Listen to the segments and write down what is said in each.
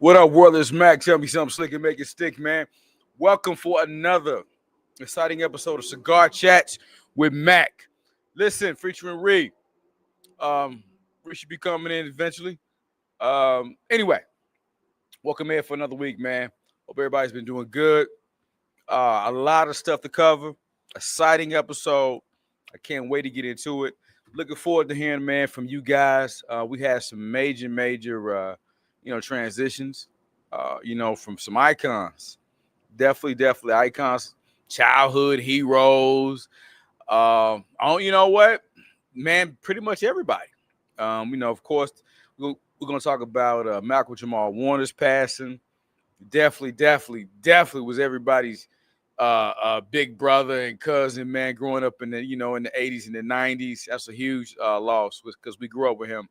What up, world? It's Mac. Tell me something slick and make it stick, man. Welcome for another exciting episode of Cigar Chats with Mac. Listen, featuring Reed. Reed should be coming in eventually. Anyway, welcome in for another week, man. Hope everybody's been doing good. A lot of stuff to cover. Exciting episode. I can't wait to get into it. Looking forward to hearing, man, from you guys. We had some major, transitions. From some icons. Definitely icons. Childhood heroes. You know what, man? Pretty much everybody. Of course, we're gonna talk about Malcolm-Jamal Warner's passing. Definitely was everybody's big brother and cousin, man, growing up in the 80s and the 90s. That's a huge loss because we grew up with him.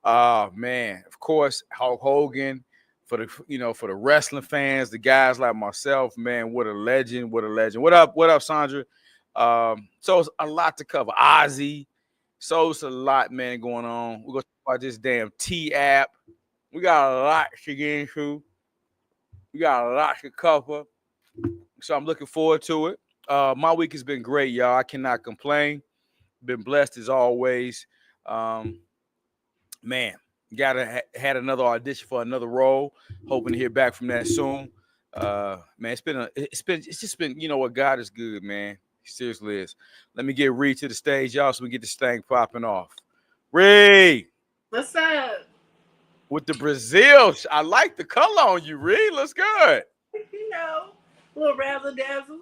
Man, of course, Hulk Hogan for the wrestling fans, the guys like myself, man, what a legend. What up, Sandra? So it's a lot to cover. Ozzy. So it's a lot, man, going on. We're gonna talk about this damn T app. We got a lot to get into. We got a lot to cover. So I'm looking forward to it. My week has been great, y'all. I cannot complain. Been blessed as always. Man, had another audition for another role. Hoping to hear back from that soon. Man, it's just been, what, God is good, man. He seriously is. Let me get Reed to the stage, y'all, so we get this thing popping off. Reed. What's up? With the Brazil. I like the color on you, Reed. Looks good. A little razzle dazzle,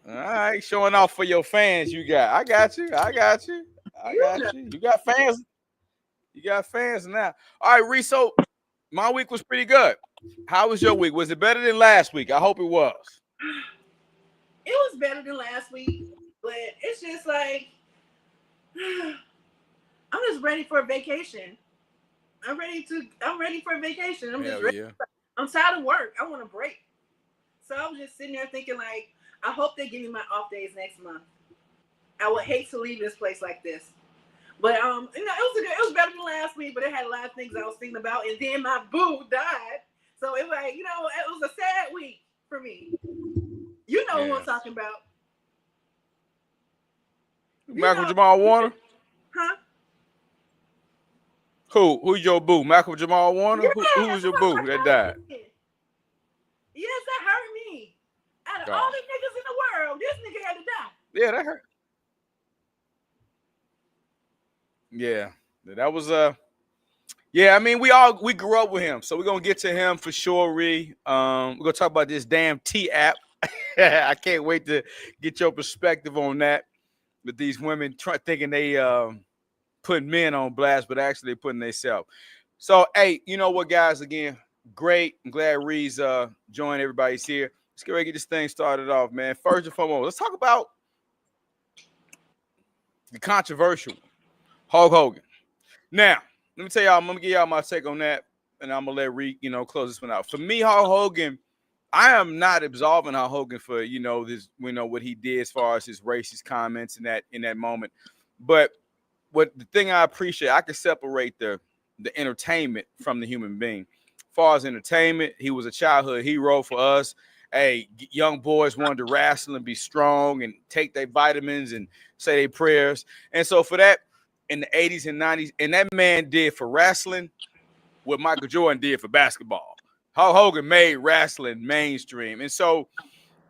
All right, showing off for your fans. I got you. You got fans. You got fans now. All right, Reed. So my week was pretty good. How was your week? Was it better than last week? I hope it was. It was better than last week, but it's just like I'm just ready for a vacation. I'm ready for a vacation. I'm just ready. Yeah. I'm tired of work. I want a break. So I was just sitting there thinking, like, I hope they give me my off days next month. I would hate to leave this place like this. But it was better than last week, but it had a lot of things I was thinking about, and then my boo died. So it was like, it was a sad week for me. You know who I'm talking about. Malcolm-Jamal Warner? Huh? Who's your boo? Malcolm-Jamal Warner? Yeah, who was your boo that died? Yes, that hurt me. Out of all the niggas in the world, this nigga had to die. Yeah, that hurt. Yeah, that was yeah, I mean, we grew up with him, so we're gonna get to him for sure, Ree. We're gonna talk about this damn T app. I can't wait to get your perspective on that. With these women thinking they putting men on blast, but actually they're putting themselves. So, hey, you know what, guys? Again, great. I'm glad Ree's joined. Everybody's here. Let's get ready to get this thing started off, man. First and foremost, let's talk about the controversial Hulk Hogan. Now, let me tell y'all, I'm gonna give y'all my take on that, and I'm gonna let Reed, close this one out. For me, Hulk Hogan, I am not absolving Hulk Hogan for this, what he did as far as his racist comments in that moment. But what the thing I appreciate, I can separate the entertainment from the human being. As far as entertainment, he was a childhood hero for us. Hey, young boys wanted to wrestle and be strong and take their vitamins and say their prayers. And so for that, in the 80s and 90s, and that man did for wrestling what Michael Jordan did for basketball. Hulk Hogan made wrestling mainstream. And so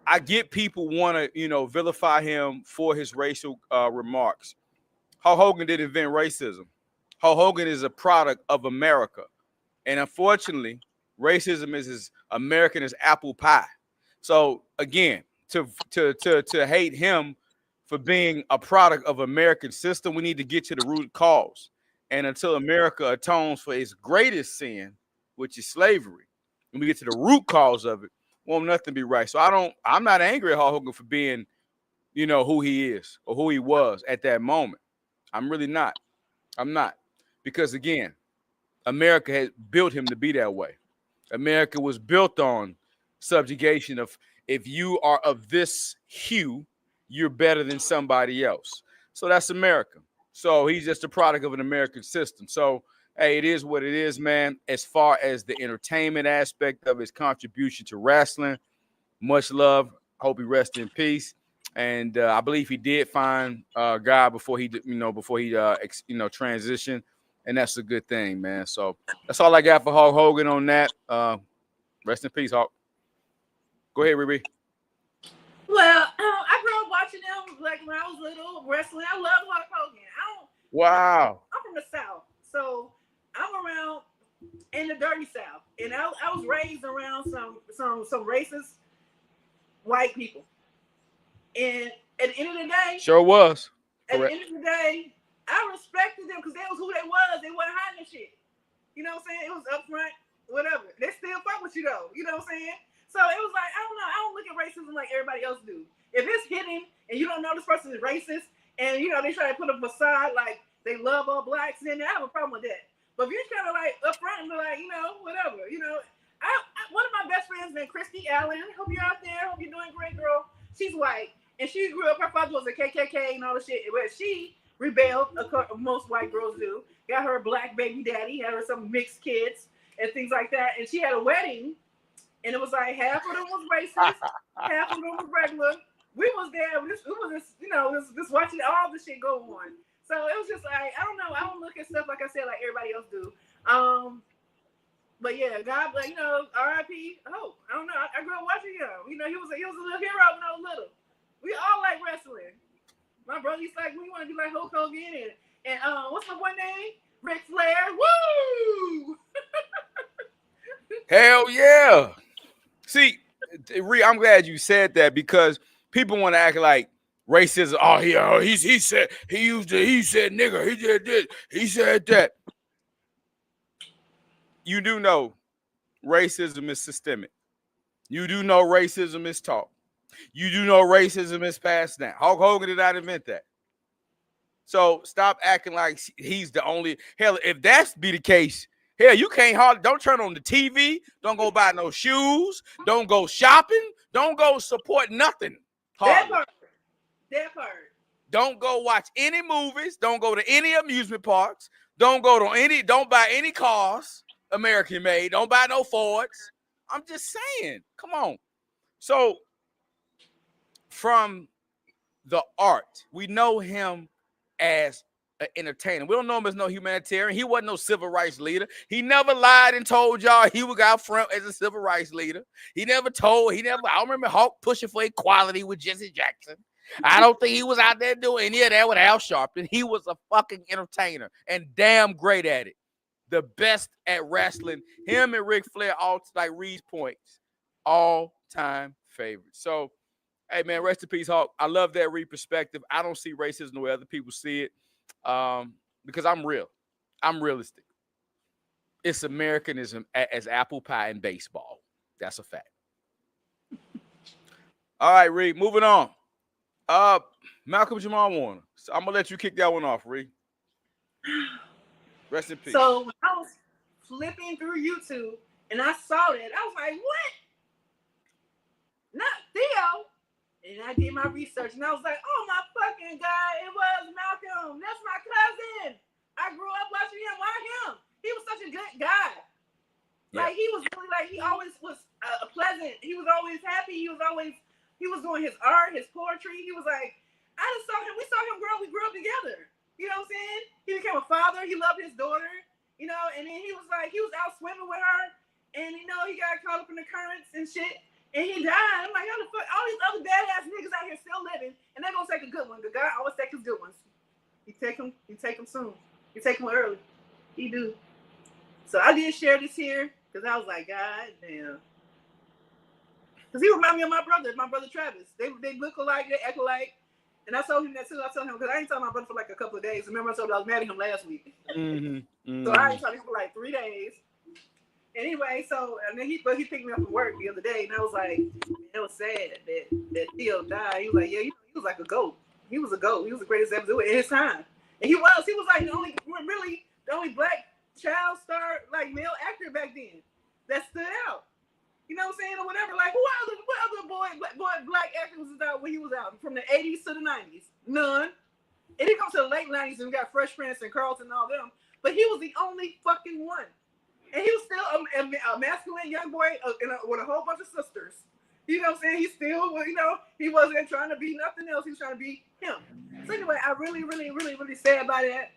I get people want to, vilify him for his racial remarks. Hulk Hogan didn't invent racism. Hulk Hogan is a product of America. And unfortunately, racism is as American as apple pie. So again, to hate him for being a product of American system, we need to get to the root cause. And until America atones for its greatest sin, which is slavery, when we get to the root cause of it, won't nothing be right. So I'm not angry at Hulk Hogan for being, who he is or who he was at that moment. I'm really not. I'm not. Because again, America has built him to be that way. America was built on subjugation of, if you are of this hue, you're better than somebody else. So that's America. So he's just a product of an American system. So Hey, it is what it is, man. As far as the entertainment aspect of his contribution to wrestling, much love. Hope he rests in peace. And I believe he did find God before he, transitioned, and that's a good thing, man. So that's all I got for Hulk Hogan on that. Rest in peace, Hulk. Go ahead, Riri. Well, I grew up watching them like when I was little wrestling. I love Hulk Hogan. Wow. I'm from the South, so I'm around in the dirty South, and I was raised around some racist white people. And at the end of the day, Sure was. at the end of the day, I respected them because they was who they was. They wasn't hiding shit. You know what I'm saying? It was upfront, whatever. They still fuck with you though. You know what I'm saying? So it was like, I don't know. I don't look at racism like everybody else do. If it's hidden and you don't know this person is racist, and they try to put a facade like they love all blacks, then I have a problem with that. But if you're kind of like upfront and be like, whatever, one of my best friends named Christy Allen. Hope you're out there. Hope you're doing great, girl. She's white, and she grew up. Her father was a KKK and all the shit. But she rebelled, most white girls do. Got her a black baby daddy, had her some mixed kids and things like that. And she had a wedding, and it was like half of them was racist, half of them was regular. We was there. It was just watching all the shit go on. So it was just like, I don't know. I don't look at stuff like I said like everybody else do. But yeah, God, R.I.P. Hope. I don't know. I grew up watching him. He was a little hero when I was little. We all like wrestling. My brother used to like, we want to be like Hulk Hogan and what's my boy name? Ric Flair. Woo! Hell yeah. See, I'm glad you said that because people want to act like racism. He said nigger, he did this, he said that. You do know racism is systemic. You do know racism is taught. You do know racism is passed down. Hulk Hogan did not invent that. So stop acting like he's the only. Hell, if that's be the case, hell, you can't don't turn on the TV. Don't go buy no shoes. Don't go shopping. Don't go support nothing. That part. Don't go watch any movies. Don't go to any amusement parks. Don't buy any cars, American made. Don't buy no Fords. I'm just saying. Come on. So from the art, we know him as an entertainer. We don't know him as no humanitarian. He wasn't no civil rights leader. He never lied and told y'all he was out front as a civil rights leader. I don't remember Hulk pushing for equality with Jesse Jackson. I don't think he was out there doing any of that with Al Sharpton. He was a fucking entertainer and damn great at it. The best at wrestling. Him and Ric Flair, all like Reed's points, all-time favorites. So, hey, man, rest in peace, Hulk. I love that Reed perspective. I don't see racism the way other people see it because I'm real. I'm realistic. It's Americanism as apple pie and baseball. That's a fact. All right, Reed, moving on. Malcolm-Jamal Warner. So I'm going to let you kick that one off, Reed. Rest in peace. So when I was flipping through YouTube and I saw that, I was like, what? Not Theo. And I did my research and I was like, oh my fucking God, it was Malcolm. That's my cousin. I grew up watching him. Why him? He was such a good guy. Yeah. Like he was really like, he always was pleasant. He was always happy. He was doing his art, his poetry. He was like, we saw him grow. We grew up together. You know what I'm saying? He became a father. He loved his daughter, and then he was out swimming with her. And, he got caught up in the currents and shit. And he died. I'm like, how the fuck? All these other badass niggas out here still living. And they're going to take a good one. The God always take his good ones. He take them soon. He take them early. He do. So I did share this here because I was like, God damn. Because he reminded me of my brother Travis. They look alike, they act alike. And I told him that too. I told him, because I ain't told my brother for like a couple of days. Remember I told him I was mad at him last week. So I ain't told him for like 3 days. Anyway, and then he picked me up from work the other day, and I was like, it was sad that Theo died. He was like, yeah, he was like a goat. He was a goat. He was the greatest ever to do it in his time. And he was like the only black child star, like male actor back then that stood out. You know what I'm saying? Or whatever. Like, what other black actor was out when he was out? From the 80s to the 90s? None. And it comes to the late 90s and we got Fresh Prince and Carlton and all them. but he was the only fucking one. And he was still a masculine young boy with a whole bunch of sisters. You know what I'm saying? He still, he wasn't trying to be nothing else. He was trying to be him. So anyway, I really, really, really, really sad about that.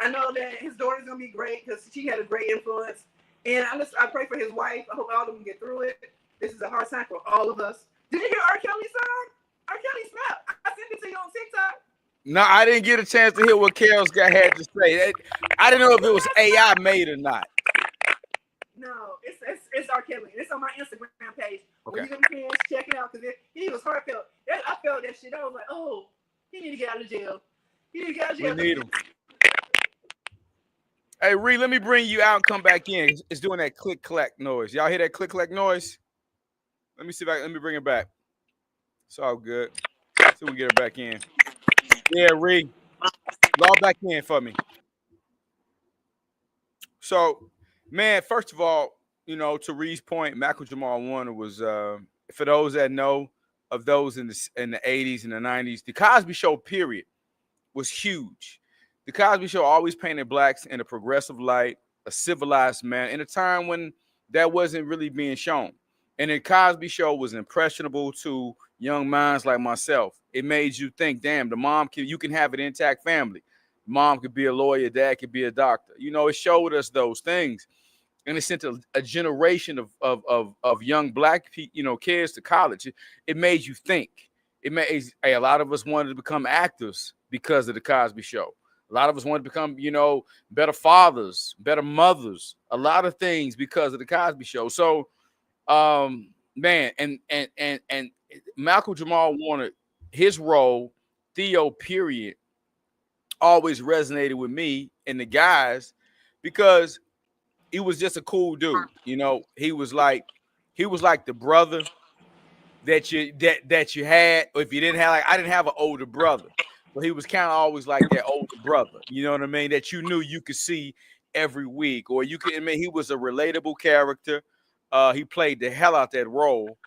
I know that his daughter's gonna be great because she had a great influence. And I pray for his wife. I hope all of them get through it. This is a hard time for all of us. Did you hear R. Kelly's song? R. Kelly snapped. I sent it to you on TikTok. No, I didn't get a chance to hear what Carol's had to say. I didn't know if it was AI made or not. No, it's R. Kelly. It's on my Instagram page. Okay. When you get a chance, check it out because he was heartfelt. I felt that shit. I was like, oh, he need to get out of jail. He need to get out of jail. We need him. Hey, Ree, let me bring you out and come back in. It's doing that click clack noise. Y'all hear that click clack noise? Let me see if let me bring it back. It's all good. See if we get her back in. Yeah, Ree, log back in for me. So, man, first of all, to Ree's point, Malcolm-Jamal Warner was, for those that know of those in the 80s and the 90s, the Cosby Show, period, was huge. The Cosby Show always painted blacks in a progressive light, a civilized manner, in a time when that wasn't really being shown. And the Cosby Show was impressionable to young minds like myself. It made you think, damn, you can have an intact family. Mom could be a lawyer, dad could be a doctor. It showed us those things. And it sent a generation of young black kids to college. It made you think. It made a lot of us wanted to become actors because of the Cosby Show. A lot of us wanted to become, better fathers, better mothers, a lot of things because of the Cosby Show. So, man, and Malcolm-Jamal Warner, his role, Theo, period, always resonated with me and the guys because he was just a cool dude. He was like the brother that you had, or if you didn't have, I didn't have an older brother. But he was kind of always like that older brother, you know what I mean? That you knew you could see every week, or you could. He was a relatable character. He played the hell out that role,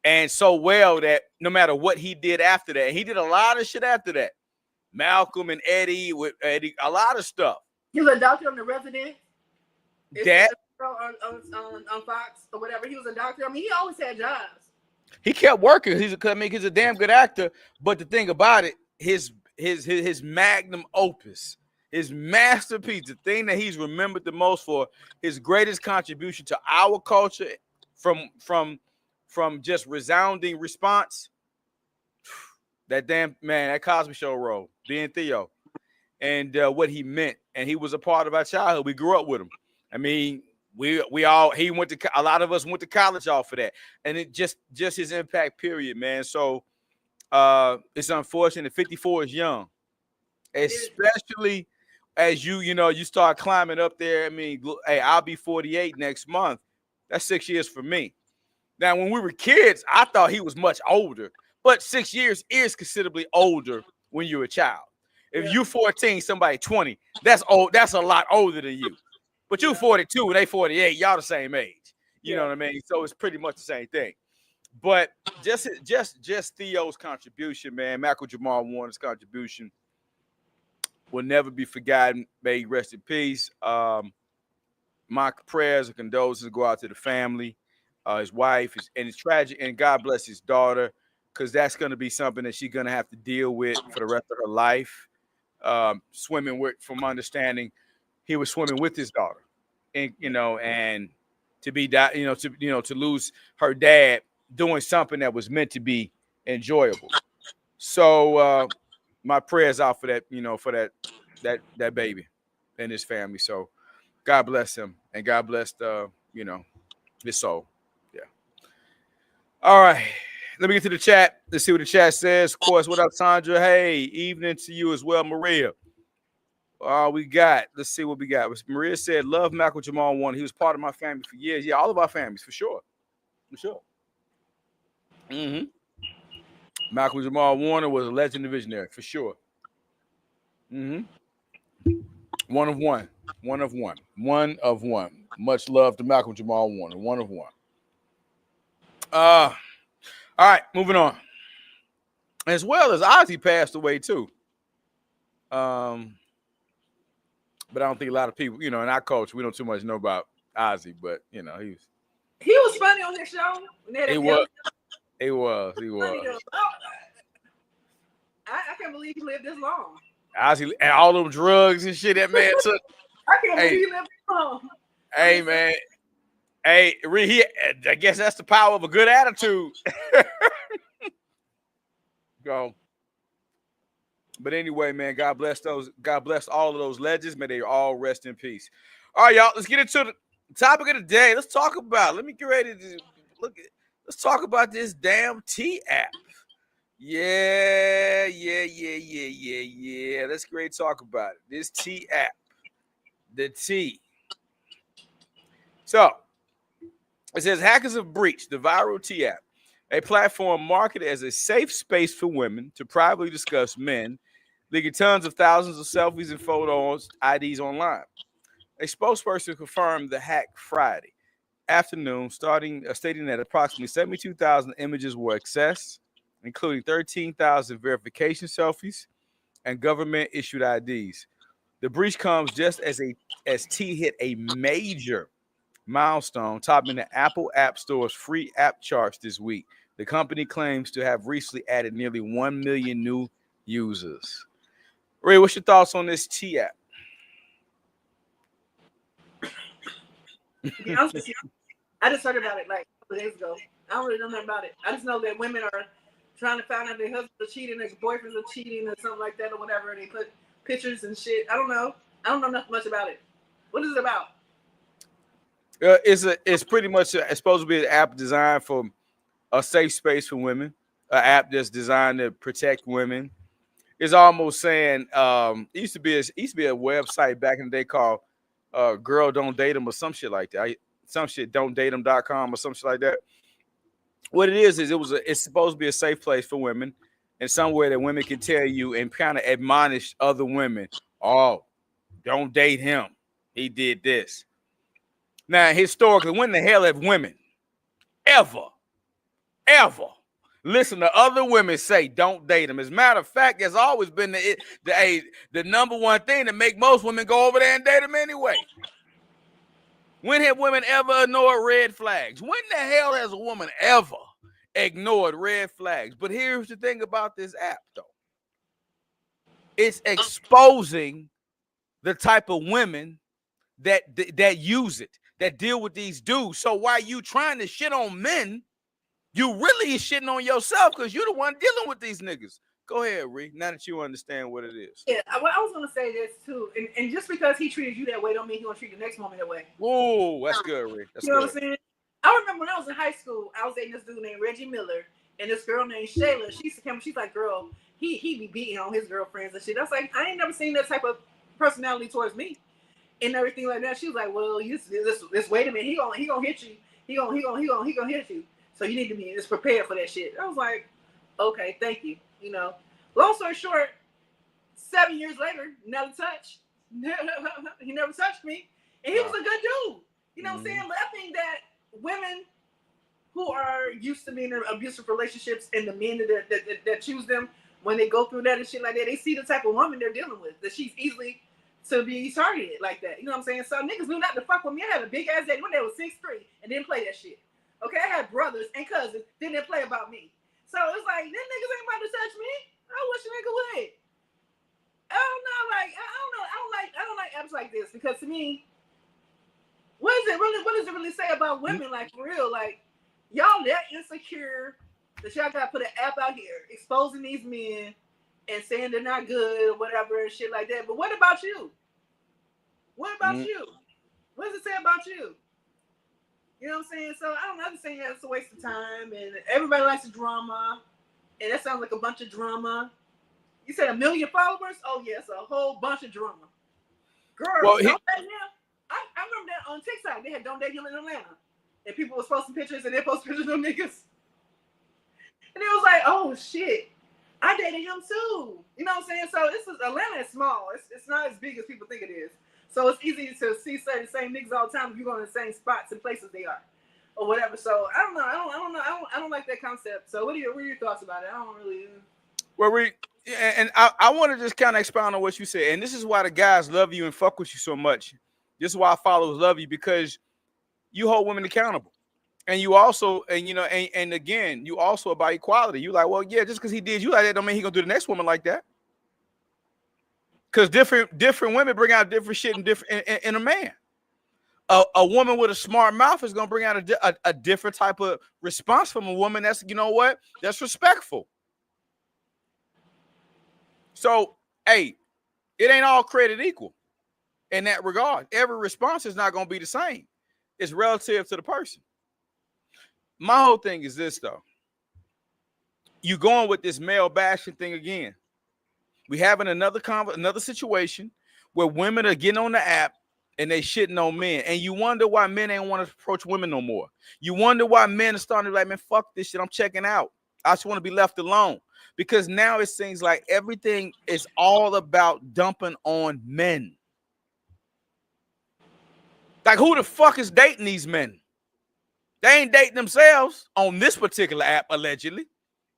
and so well that no matter what he did after that, he did a lot of shit after that. Malcolm and Eddie with Eddie, a lot of stuff. He was a doctor on The Resident. That on Fox or whatever. He was a doctor. I mean, he always had jobs. He kept working. He's a damn good actor. But the thing about it, his magnum opus, his masterpiece, the thing that he's remembered the most for, his greatest contribution to our culture from just resounding response, that damn man, that Cosby Show role, being Theo, and what he meant, and he was a part of our childhood. We grew up with him. I mean, a lot of us went to college off of that, and it just his impact, period, man. So it's unfortunate. 54 is young, especially as you start climbing up there. I mean, hey, I'll be 48 next month. That's 6 years for me. Now, when we were kids, I thought he was much older, but 6 years is considerably older when you're a child. If you're 14, somebody 20, that's old. That's a lot older than you. But you 42 and they 48, y'all the same age. You know what I mean? So it's pretty much the same thing. But just Theo's contribution, man, Malcolm-Jamal Warner's contribution will never be forgotten. May he rest in peace. My prayers and condolences go out to the family, his wife, and it's tragic. And God bless his daughter, because that's going to be something that she's going to have to deal with for the rest of her life. Swimming with, from understanding, he was swimming with his daughter, and and to be to lose her dad doing something that was meant to be enjoyable. So my prayers out for that, for that baby and his family. So God bless him, and God bless his soul. Yeah. All right. Let me get to the chat. Let's see what the chat says. Of course, what up, Sandra? Hey, evening to you as well, Maria. Let's see what we got. Maria said, love Malcolm-Jamal Warner. He was part of my family for years. Yeah, all of our families, for sure. For sure. Mm-hmm. Malcolm-Jamal Warner was a legend and visionary, for sure. Mm-hmm. One of one. One of one. One of one. Much love to Malcolm-Jamal Warner. One of one. All right, moving on. As well as Ozzy passed away too. But I don't think a lot of people, in our culture, we don't too much know about Ozzy. But he was funny on his show. he was. He Funny was. though. I can't believe he lived this long. Ozzy and all them drugs and shit that man took. I can't believe he lived this long. Hey man. Hey, I guess that's the power of a good attitude. Go. But anyway, man, God bless all of those legends. May they all rest in peace. All right, y'all, let's get into the topic of the day. Let's talk about. Let me get ready to look at. Let's talk about this damn T app. Yeah. Let's great talk about it. This T app. The T. So it says hackers have breached the viral T app, a platform marketed as a safe space for women to privately discuss men, leaking tons of thousands of selfies and photos, IDs online. A spokesperson confirmed the hack Friday afternoon, stating that approximately 72,000 images were accessed, including 13,000 verification selfies and government-issued IDs. The breach comes just as T hit a major milestone, topping the Apple App Store's free app charts this week. The company claims to have recently added nearly 1 million new users. Ray, what's your thoughts on this T app? To be honest with you, I just heard about it like a couple days ago. I don't really know nothing about it. I just know that women are trying to find out their husbands are cheating, their boyfriends are cheating, or something like that, or whatever. And they put pictures and shit. I don't know nothing much about it. What is it about? It's pretty much it's supposed to be an app designed for a safe space for women. An app that's designed to protect women. It's almost saying it used to be a website back in the day called Girl Don't Date Them or some shit like that. Some shit don'tdatethem.com or some shit like that. What it is it's supposed to be a safe place for women and somewhere that women can tell you and kind of admonish other women. Oh, don't date him. He did this. Now, historically, when the hell have women ever listen to other women say don't date him? As a matter of fact, there's always been the number one thing that make most women go over there and date him anyway. When have women ever ignored red flags? When the hell has a woman ever ignored red flags? But here's the thing about this app, though. It's exposing the type of women that use it, that deal with these dudes. So while you trying to shit on men, you really is shitting on yourself because you're the one dealing with these niggas. Go ahead, Ree, now that you understand what it is. Yeah, I was going to say this, too. And just because he treated you that way don't mean he's going to treat the next woman that way. Whoa, that's good, Ree. You know what I'm saying? I remember when I was in high school, I was dating this dude named Reggie Miller and this girl named Shayla. She used to come, she's like, girl, he be beating on his girlfriends and shit. I was like, I ain't never seen that type of personality towards me and everything like that. She was like, well, this wait a minute, he gonna hit you. He gonna hit you. So you need to be just prepared for that shit. I was like, okay, thank you. You know, long story short, 7 years later, never touched. He never touched me, and he was a good dude. You know what I'm saying? But I think that women who are used to being in abusive relationships and the men that choose them when they go through that and shit like that, they see the type of woman they're dealing with, that she's easily to be targeted like that. You know what I'm saying? So niggas knew not to fuck with me. I had a big ass daddy when they was 6'3" and didn't play that shit. Okay, I had brothers and cousins didn't play about me. So it's like, them niggas ain't about to touch me. I wish a nigga would. I don't like apps like this because to me, what does it really say about women? Like for real, like y'all that insecure that y'all gotta put an app out here exposing these men and saying they're not good or whatever and shit like that. But what about you? What about you? What does it say about you? You know what I'm saying? So I don't know. I'm just saying it's a waste of time, and everybody likes the drama, and that sounds like a bunch of drama. You said 1 million followers? Oh yes, a whole bunch of drama. Girl, don't date him. I remember that on TikTok. They had don't date him in Atlanta, and people was posting pictures, and they posted pictures of them niggas, and it was like, oh shit, I dated him too. You know what I'm saying? So Atlanta is small. It's not as big as people think it is. So it's easy to see the same niggas all the time if you go in the same spots and places they are, or whatever. So I don't know. I don't like that concept. So what are your thoughts about it? I don't really. Well, And I want to just kind of expound on what you said. And this is why the guys love you and fuck with you so much. This is why followers love you, because you hold women accountable. And you also, and again, you also about equality. You like, well, yeah, just because he did you like that don't mean he gonna do the next woman like that. Because different women bring out different shit in a man. A woman with a smart mouth is gonna bring out a different type of response from a woman that's, you know what, that's respectful. So, hey, it ain't all created equal in that regard. Every response is not gonna be the same. It's relative to the person. My whole thing is this, though. You going with this male bashing thing again. We having another situation where women are getting on the app and they shitting on men. And you wonder why men ain't want to approach women no more. You wonder why men are starting to be like, man, fuck this shit. I'm checking out. I just want to be left alone. Because now it seems like everything is all about dumping on men. Like, who the fuck is dating these men? They ain't dating themselves on this particular app, allegedly.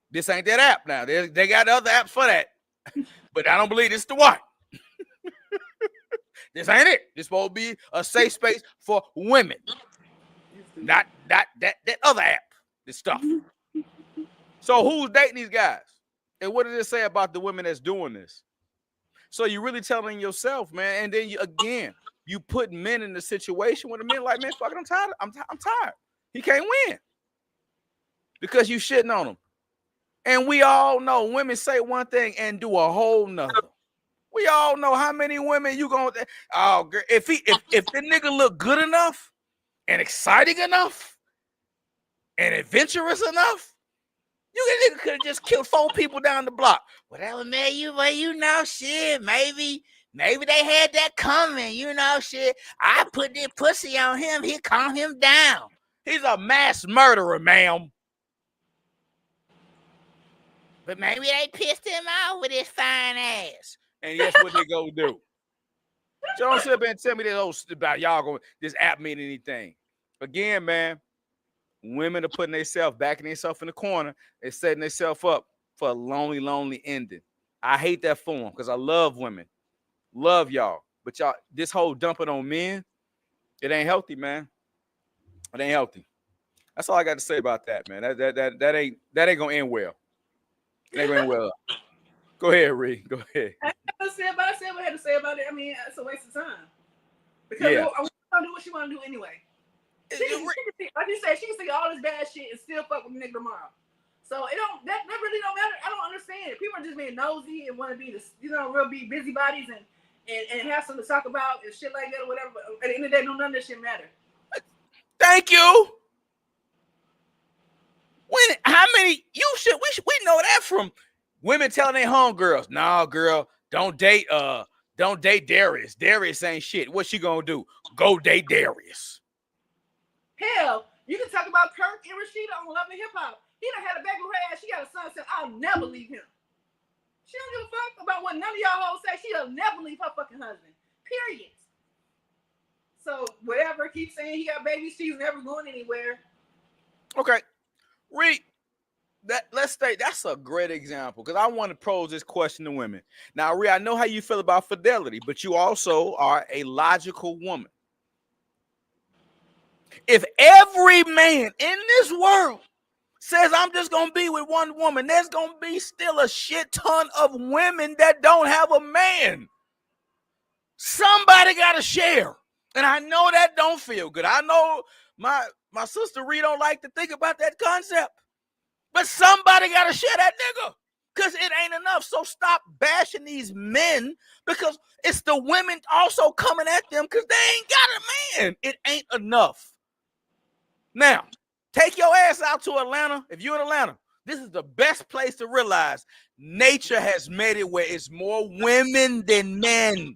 This ain't that app now. They got other apps for that. But I don't believe this is the one. This ain't it. This supposed to be a safe space for women. Not that other app. This stuff. So who's dating these guys? And what does it say about the women that's doing this? So you're really telling yourself, man, and then you put men in the situation where the men like, man, fuck it, I'm tired. I'm tired. He can't win. Because you shitting on him. And we all know women say one thing and do a whole nother. We all know how many women you gonna. Oh, girl, if the nigga look good enough and exciting enough and adventurous enough, you could have just killed 4 people down the block. Whatever, man. You know, shit. Maybe they had that coming. You know, shit. I put this pussy on him. He calm him down. He's a mass murderer, ma'am. But maybe they pissed him off with his fine ass. And guess what they go do? So don't sit up and tell me this about y'all going, this app mean anything. Again, man, women are putting themselves, backing themselves in the corner. They're setting themselves up for a lonely, lonely ending. I hate that for them because I love women. Love y'all. But y'all, this whole dumping on men, it ain't healthy, man. It ain't healthy. That's all I got to say about that, man. That ain't gonna end well. It ain't gonna end well. Go ahead, Ree. Go ahead. I said what I had to say about it. I mean, it's a waste of time. Because I want to do what she want to do anyway. Like you said, she can see all this bad shit and still fuck with a nigga tomorrow. So that really don't matter. I don't understand it. People are just being nosy and want to be real be busybodies and have something to talk about and shit like that or whatever. But at the end of the day, none of this shit matter. Thank you. How many we know that from women telling their homegirls, nah, girl, don't date Darius. Darius ain't shit. What she gonna do? Go date Darius. Hell, you can talk about Kirk and Rashida on Love and Hip Hop. He done had a baby with her ass. She got a son said, I'll never leave him. She don't give a fuck about what none of y'all hoes say. She'll never leave her fucking husband. Period. So whatever, keep saying he got babies, she's never going anywhere. Okay. Reed, let's say that's a great example because I want to pose this question to women. Now, Reed, I know how you feel about fidelity, but you also are a logical woman. If every man in this world says I'm just gonna be with one woman, there's gonna be still a shit ton of women that don't have a man. Somebody gotta share. And I know that don't feel good. I know my sister Reed don't like to think about that concept. But somebody gotta share that nigga. Because it ain't enough. So stop bashing these men because it's the women also coming at them because they ain't got a man. It ain't enough. Now, take your ass out to Atlanta. If you're in Atlanta, this is the best place to realize nature has made it where it's more women than men.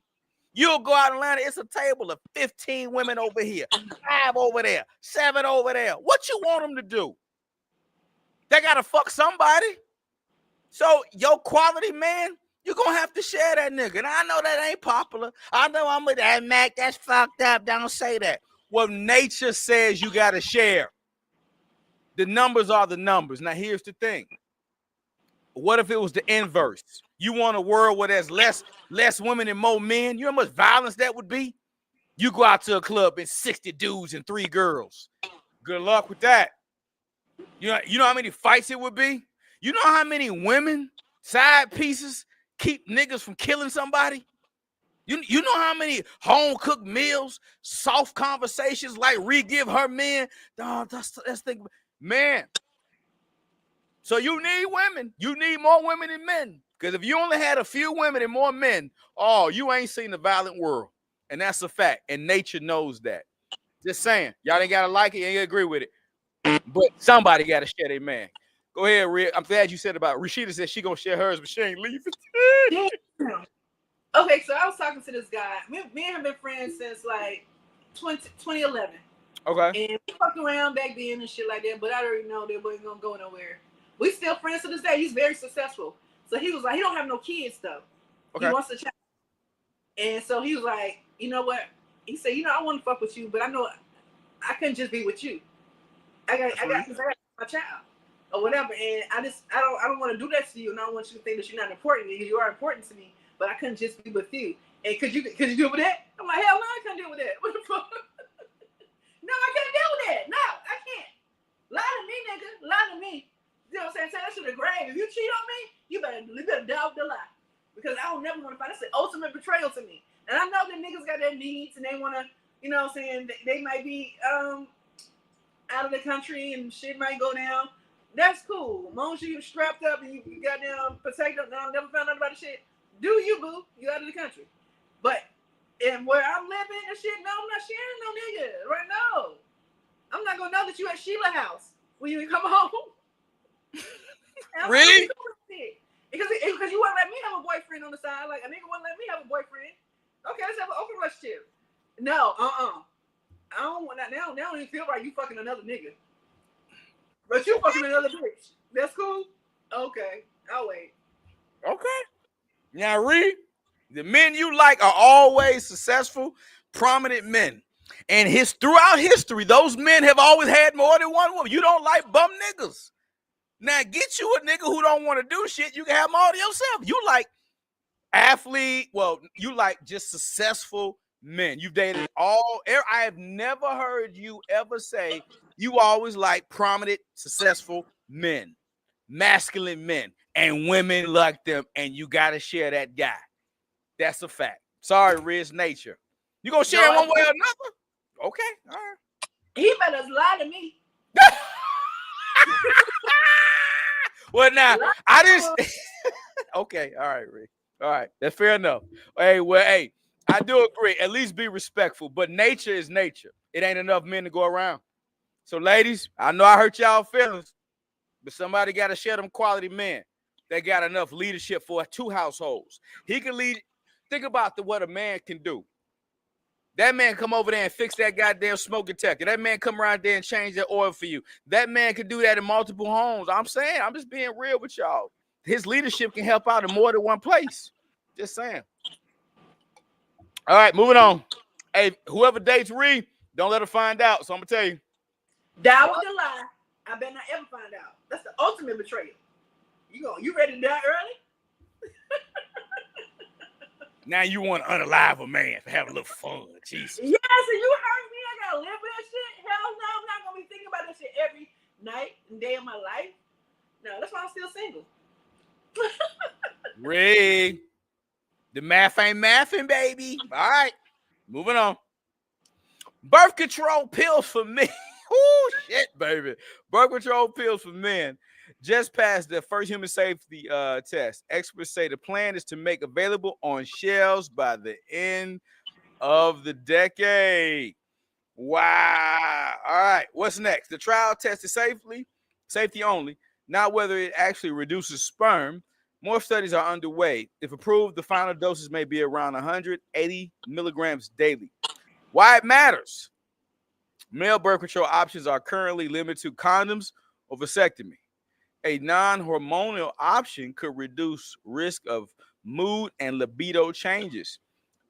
You'll go out in Atlanta, it's a table of 15 women over here, 5 over there, 7 over there. What you want them to do? They got to fuck somebody. So your quality man, you're going to have to share that nigga. And I know that ain't popular. I know I'm with that Mac. That's fucked up. Don't say that. Well, nature says you got to share. The numbers are the numbers. Now, here's the thing. What if it was the inverse? You want a world where there's less women and more men? You know how much violence that would be? You go out to a club and 60 dudes and 3 girls. Good luck with that. You know how many fights it would be? You know how many women, side pieces, keep niggas from killing somebody? You know how many home cooked meals, soft conversations like re-give her men? That's thing, man. So you need women. You need more women than men. Because if you only had a few women and more men, you ain't seen the violent world. And that's a fact. And nature knows that. Just saying. Y'all ain't got to like it. You ain't agree with it. But somebody got to share their man. Go ahead, Rick. I'm glad you said about Rashida said she going to share hers, but she ain't leaving. Okay, so I was talking to this guy. Me and him have been friends since like 2011. Okay. And we fucked around back then and shit like that, but I already know that we ain't going to go nowhere. We still friends to this day. He's very successful. So he was like, he don't have no kids though. Okay. He wants a child. And so he was like, you know what? He said, I want to fuck with you, but I know I couldn't just be with you. I got my child or whatever. And I don't want to do that to you. And I don't want you to think that you're not important because you are important to me, but I couldn't just be with you. And could you deal with that? I'm like, hell no, I couldn't deal with that. What the fuck? No, I can't deal with that. No, I can't. Lie to me, nigga. Lie to me. You know what I'm saying? Say that shit to the grave. If you cheat on me, you better doubt the lie. Because I don't never want to find. That's the ultimate betrayal to me. And I know that niggas got their needs and they want to, you know what I'm saying, they might be out of the country and shit might go down. That's cool. As long as you strapped up and you goddamn protected, I never found out about the shit. Do you, boo? You out of the country. But and where I'm living and shit, no, I'm not sharing no nigga. Right now. I'm not gonna know that you at Sheila house when you come home. Really? Because you wouldn't let me have a boyfriend on the side. Like a nigga wouldn't let me have a boyfriend. Okay, let's have an open relationship. No, I don't want that. Now they don't even feel like you fucking another nigga. But you fucking another bitch. That's cool? Okay. I'll wait. Okay. Now, Reed, the men you like are always successful, prominent men. And throughout history, those men have always had more than one woman. You don't like bum niggas. Now, get you a nigga who don't want to do shit. You can have them all to yourself. You like athlete. Well, you like just successful men. You've dated all. I have never heard you ever say you always like prominent, successful men, masculine men, and women like them. And you got to share that guy. That's a fact. Sorry, Riz, nature. You gonna share one way or another? Okay, all right. He better lie to me. Well, now I didn't. Okay, all right, Rick. All right, that's fair enough. Hey, I do agree. At least be respectful. But nature is nature. It ain't enough men to go around. So, ladies, I know I hurt y'all feelings, but somebody got to share them quality men. They got enough leadership for 2 households. He can lead. Think about what a man can do. That man come over there and fix that goddamn smoke detector. That man come around there and change that oil for you. That man can do that in multiple homes. I'm saying, I'm just being real with y'all. His leadership can help out in more than one place. Just saying. All right, moving on. Hey, whoever dates Ree, don't let her find out. So I'm going to tell you. Die with the lie. I better not ever find out. That's the ultimate betrayal. You ready to die early? Now you want to unalive a man for having a little fun. Jesus. Yes, and you hurt me. I gotta live with that shit. Hell no, I'm not gonna be thinking about that shit every night and day of my life. No, that's why I'm still single. Ray, the math ain't mathing, baby. All right, moving on. Birth control pills for men. Oh shit, baby. Birth control pills for men just passed their first human safety test. Experts say the plan is to make available on shelves by the end of the decade. Wow. All right. What's next? The trial tested safety only, not whether it actually reduces sperm. More studies are underway. If approved, the final doses may be around 180 milligrams daily. Why it matters? Male birth control options are currently limited to condoms or vasectomy. A non-hormonal option could reduce risk of mood and libido changes.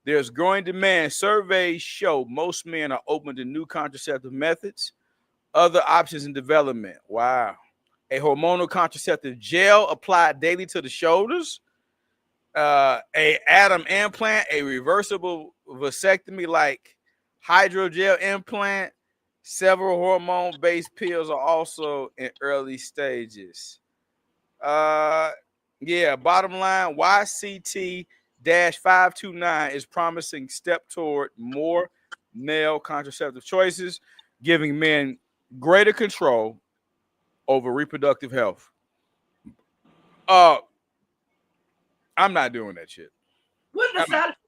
There's growing demand. Surveys show most men are open to new contraceptive methods, other options in development. Wow. a hormonal contraceptive gel applied daily to the shoulders, a atom implant, a reversible vasectomy like hydrogel implant. Several hormone-based pills are also in early stages. Yeah, bottom line, YCT-529 is promising step toward more male contraceptive choices, giving men greater control over reproductive health. I'm not doing that shit. What are the side effects?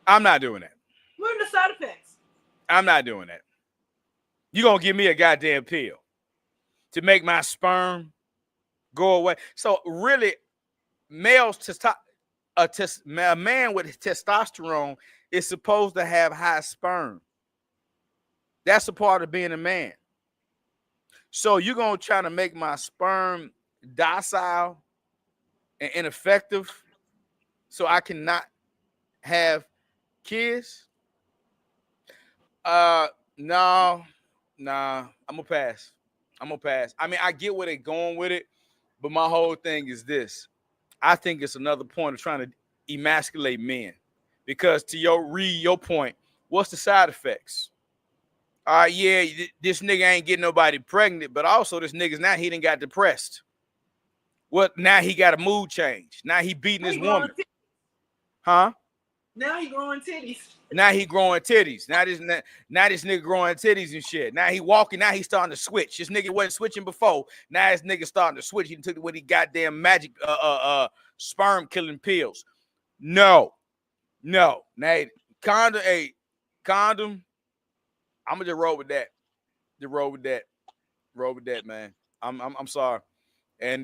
I'm not doing that. What are the side effects? I'm not doing that. You're going to give me a goddamn pill to make my sperm go away. So really, a man with testosterone is supposed to have high sperm. That's a part of being a man. So you're going to try to make my sperm docile and ineffective so I cannot have kids? No, I'm gonna pass. I mean, I get where they're going with it, but my whole thing is this. I think it's another point of trying to emasculate men. Because to your point, what's the side effects? Yeah, this nigga ain't getting nobody pregnant, but also this nigga's now he done got depressed. What now he got a mood change. Now he beating his woman. Huh? Now he growing titties. Now he growing titties. Now this nigga growing titties and shit. Now he walking. Now he starting to switch. This nigga wasn't switching before. Now this nigga starting to switch. He took what he goddamn magic sperm killing pills. No. Now condom. I'm gonna just roll with that. Roll with that, man. I'm sorry. And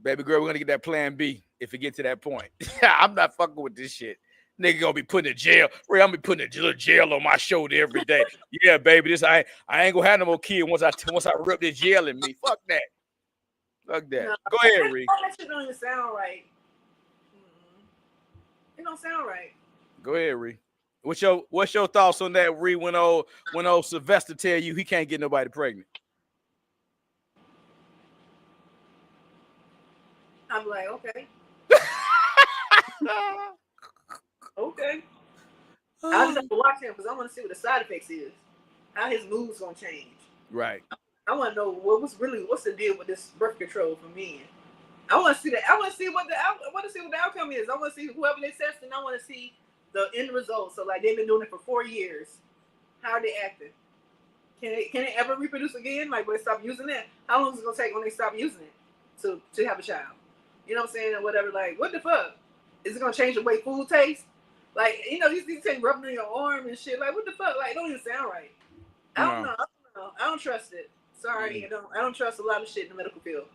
baby girl, we're gonna get that plan B if it get to that point. I'm not fucking with this shit. Nigga gonna be putting a gel. I'm gonna be putting a little gel on my shoulder every day. Yeah, baby. This I ain't gonna have no more kid once I rip this gel in me. Fuck that. No, go ahead, Reed. That shit don't even sound right. It don't sound right. Go ahead, Reed. What's your thoughts on that, Reed? When old Sylvester tell you he can't get nobody pregnant? I'm like, okay. Okay. I just have to watch him because I want to see what the side effects is. How his mood's gonna change. Right. I want to know what's the deal with this birth control for men. I want to see that. I want to see what the outcome is. I want to see whoever they test, and I want to see the end result. So like they've been doing it for 4 years. How are they acting? Can they ever reproduce again? Like when they stop using it? How long is it gonna take when they stop using it to have a child? You know what I'm saying? Or whatever. Like what the fuck? Is it gonna change the way food tastes? Like, you know, these things rubbing on your arm and shit. Like, what the fuck? Like, it don't even sound right. I don't know. I don't trust it. Sorry, I don't trust a lot of shit in the medical field.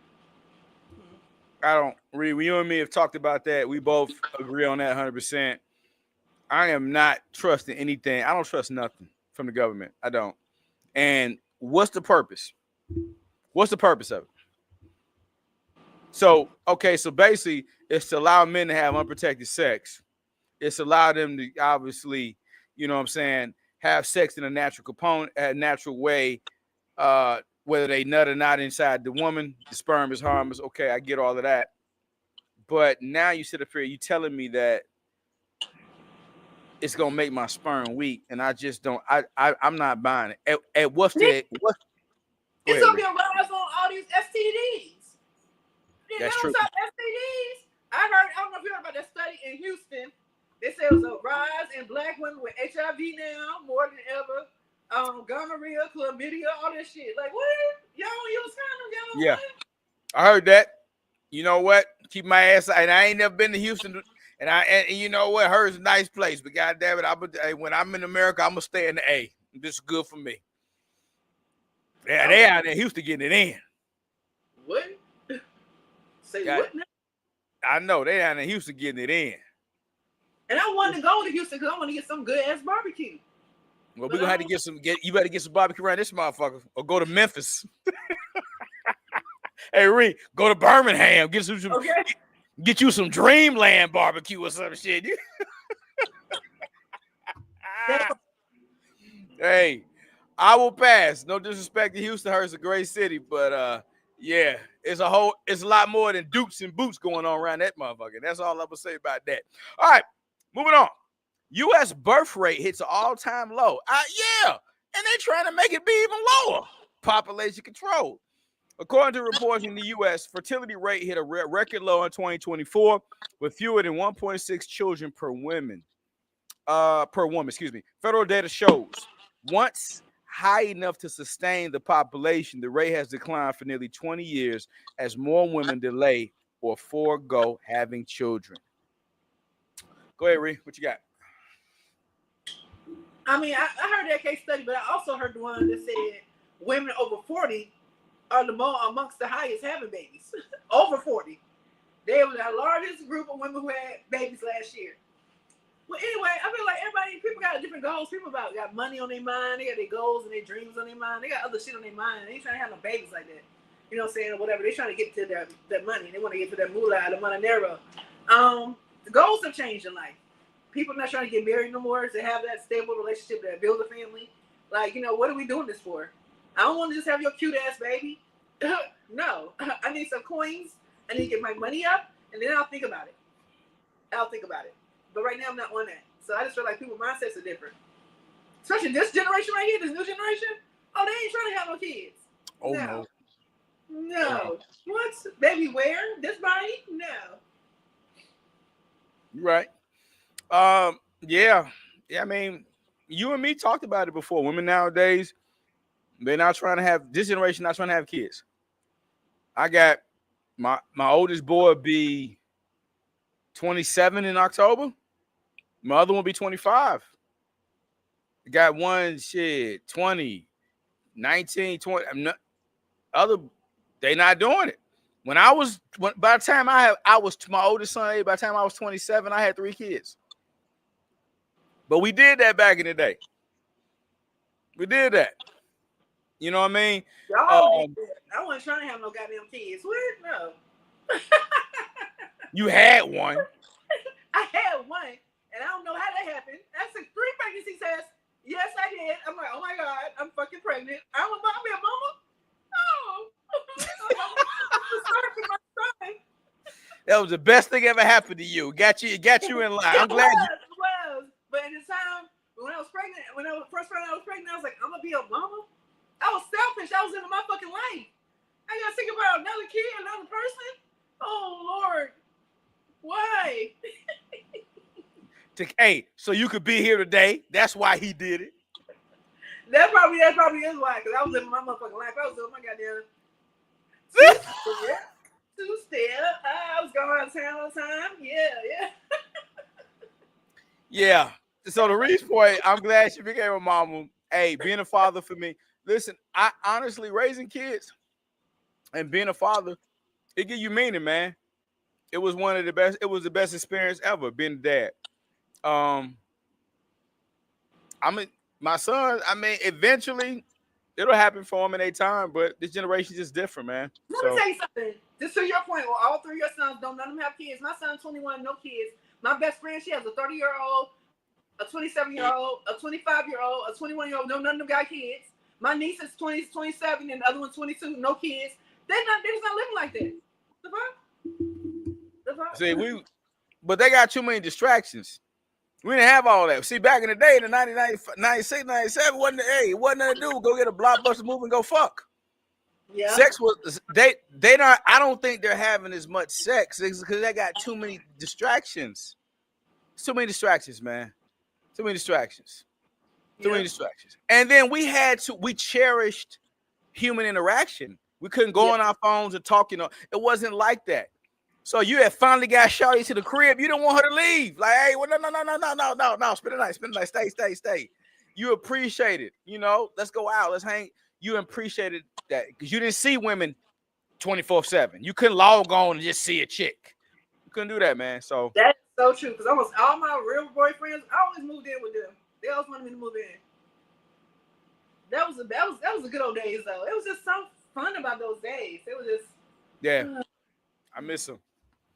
I don't. You and me have talked about that. We both agree on that 100%. I am not trusting anything. I don't trust nothing from the government. I don't. And what's the purpose? What's the purpose of it? So basically, it's to allow men to have unprotected sex. It's allowed them to obviously, you know what I'm saying, have sex in a natural way, whether they nut or not inside the woman. The sperm is harmless. Okay, I get all of that. But now you sit up here, you telling me that it's gonna make my sperm weak, and I just don't. I'm not buying it. At what's the what? It's gonna be a rise on all these STDs. That's true. STDs. I don't know if you heard about that study in Houston. They say it was a rise in black women with HIV now more than ever. Gonorrhea, chlamydia, all that shit. Like what? Y'all don't use condoms? Yeah, I heard that. You know what? Keep my ass. And I ain't never been to Houston. And you know what? Hers is a nice place. But goddamn it, when I'm in America, I'm gonna stay in the A. This is good for me. Yeah, they out in Houston getting it in. What? Say what now? I know they out in Houston getting it in. And I wanted to go to Houston because I want to get some good ass barbecue. Well, we're gonna have to you better get some barbecue around this motherfucker, or go to Memphis. Hey, Reed, go to Birmingham, get you some Dreamland barbecue or some shit. Hey, I will pass. No disrespect to Houston, it's a great city, but yeah, it's a lot more than dukes and boots going on around that motherfucker. That's all I'm gonna say about that. All right, moving on. U.S. birth rate hits an all-time low. Yeah, and they trying to make it be even lower. Population control. According to reports in the U.S., fertility rate hit a record low in 2024 with fewer than 1.6 children per woman. Excuse me. Federal data shows once high enough to sustain the population, the rate has declined for nearly 20 years as more women delay or forego having children. Go ahead, Ree. What you got? I mean, I heard that case study, but I also heard the one that said women over 40 are amongst the highest having babies. Over 40. They were the largest group of women who had babies last year. Well, anyway, I feel like people got different goals. People got money on their mind. They got their goals and their dreams on their mind. They got other shit on their mind. They ain't trying to have no babies like that. You know what I'm saying? Or whatever. They trying to get to their money. They want to get to their moolah, the mononero. The goals have changed in life. People are not trying to get married no more to have that stable relationship, that build a family. Like, what are we doing this for? I don't want to just have your cute ass baby. No, I need some coins. I need to get my money up, and then I'll think about it. But right now, I'm not on that. So I just feel like people's mindsets are different. Especially this generation right here, this new generation. Oh, they ain't trying to have no kids. Oh, no. What? Baby, where? This body? No. You're right. Yeah. I mean, you and me talked about it before. Women nowadays, they're not trying to have, this generation not trying to have kids. I got my oldest boy be 27 in October. My other one will be 25. I got one 20, 19, 20. They not doing it. By the time I was my oldest son, by the time I was 27, I had 3 kids. But we did that back in the day. We did that. You know what I mean? Y'all did that. I wasn't trying to have no goddamn kids. What? No. You had one. I had one, and I don't know how that happened. I took 3 pregnancy tests. Yes, I did. I'm like, oh my God, I'm fucking pregnant. I'm a mama. Oh. That was the best thing ever happened to you. Got you in line. I'm glad it was. But at the time, when I was pregnant, when I first found out I was pregnant, I was like, I'm gonna be a mama. I was selfish. I was into my fucking life. I gotta think about another kid, another person. Oh Lord, why? Hey, so you could be here today. That's why he did it. That probably is why, because I was living my motherfucking life. I was doing my goddamn two-step. I was going out of town all the time. Yeah. Yeah. So the reason point, I'm glad she became a mama. Hey, being a father for me. Listen, I honestly raising kids and being a father, it give you meaning, man. It was one of the best. It was the best experience ever being a dad. My son. Eventually, it'll happen for him in a time, but this generation is just different, man. Let me tell you something. Just to your point, well, all 3 of your sons none of them have kids. My son's 21, no kids. My best friend, she has a 30-year-old, a 27-year-old, a 25-year-old, a 21-year-old. No, none of them got kids. My niece is 27, and the other one's 22, no kids. They're just not living like that. The fuck? See, but they got too many distractions. We didn't have all that. See, back in the day, in the 96, 97, wasn't nothing to do. Go get a blockbuster movie and go fuck. Yeah. Sex was they not. I don't think they're having as much sex because they got too many distractions. Too many distractions, man. Too many distractions. Too many distractions. And then we cherished human interaction. We couldn't go on our phones and talk. It wasn't like that. So you had finally got Shawty to the crib. You didn't want her to leave. Like, hey, well, no. Spend the night. Stay. You appreciate it. Let's go out. Let's hang. You appreciated that because you didn't see women 24/7. You couldn't log on and just see a chick. You couldn't do that, man. So that's so true. Because almost all my real boyfriends, I always moved in with them. They always wanted me to move in. That was the good old days, though. It was just so fun about those days. It was just I miss them.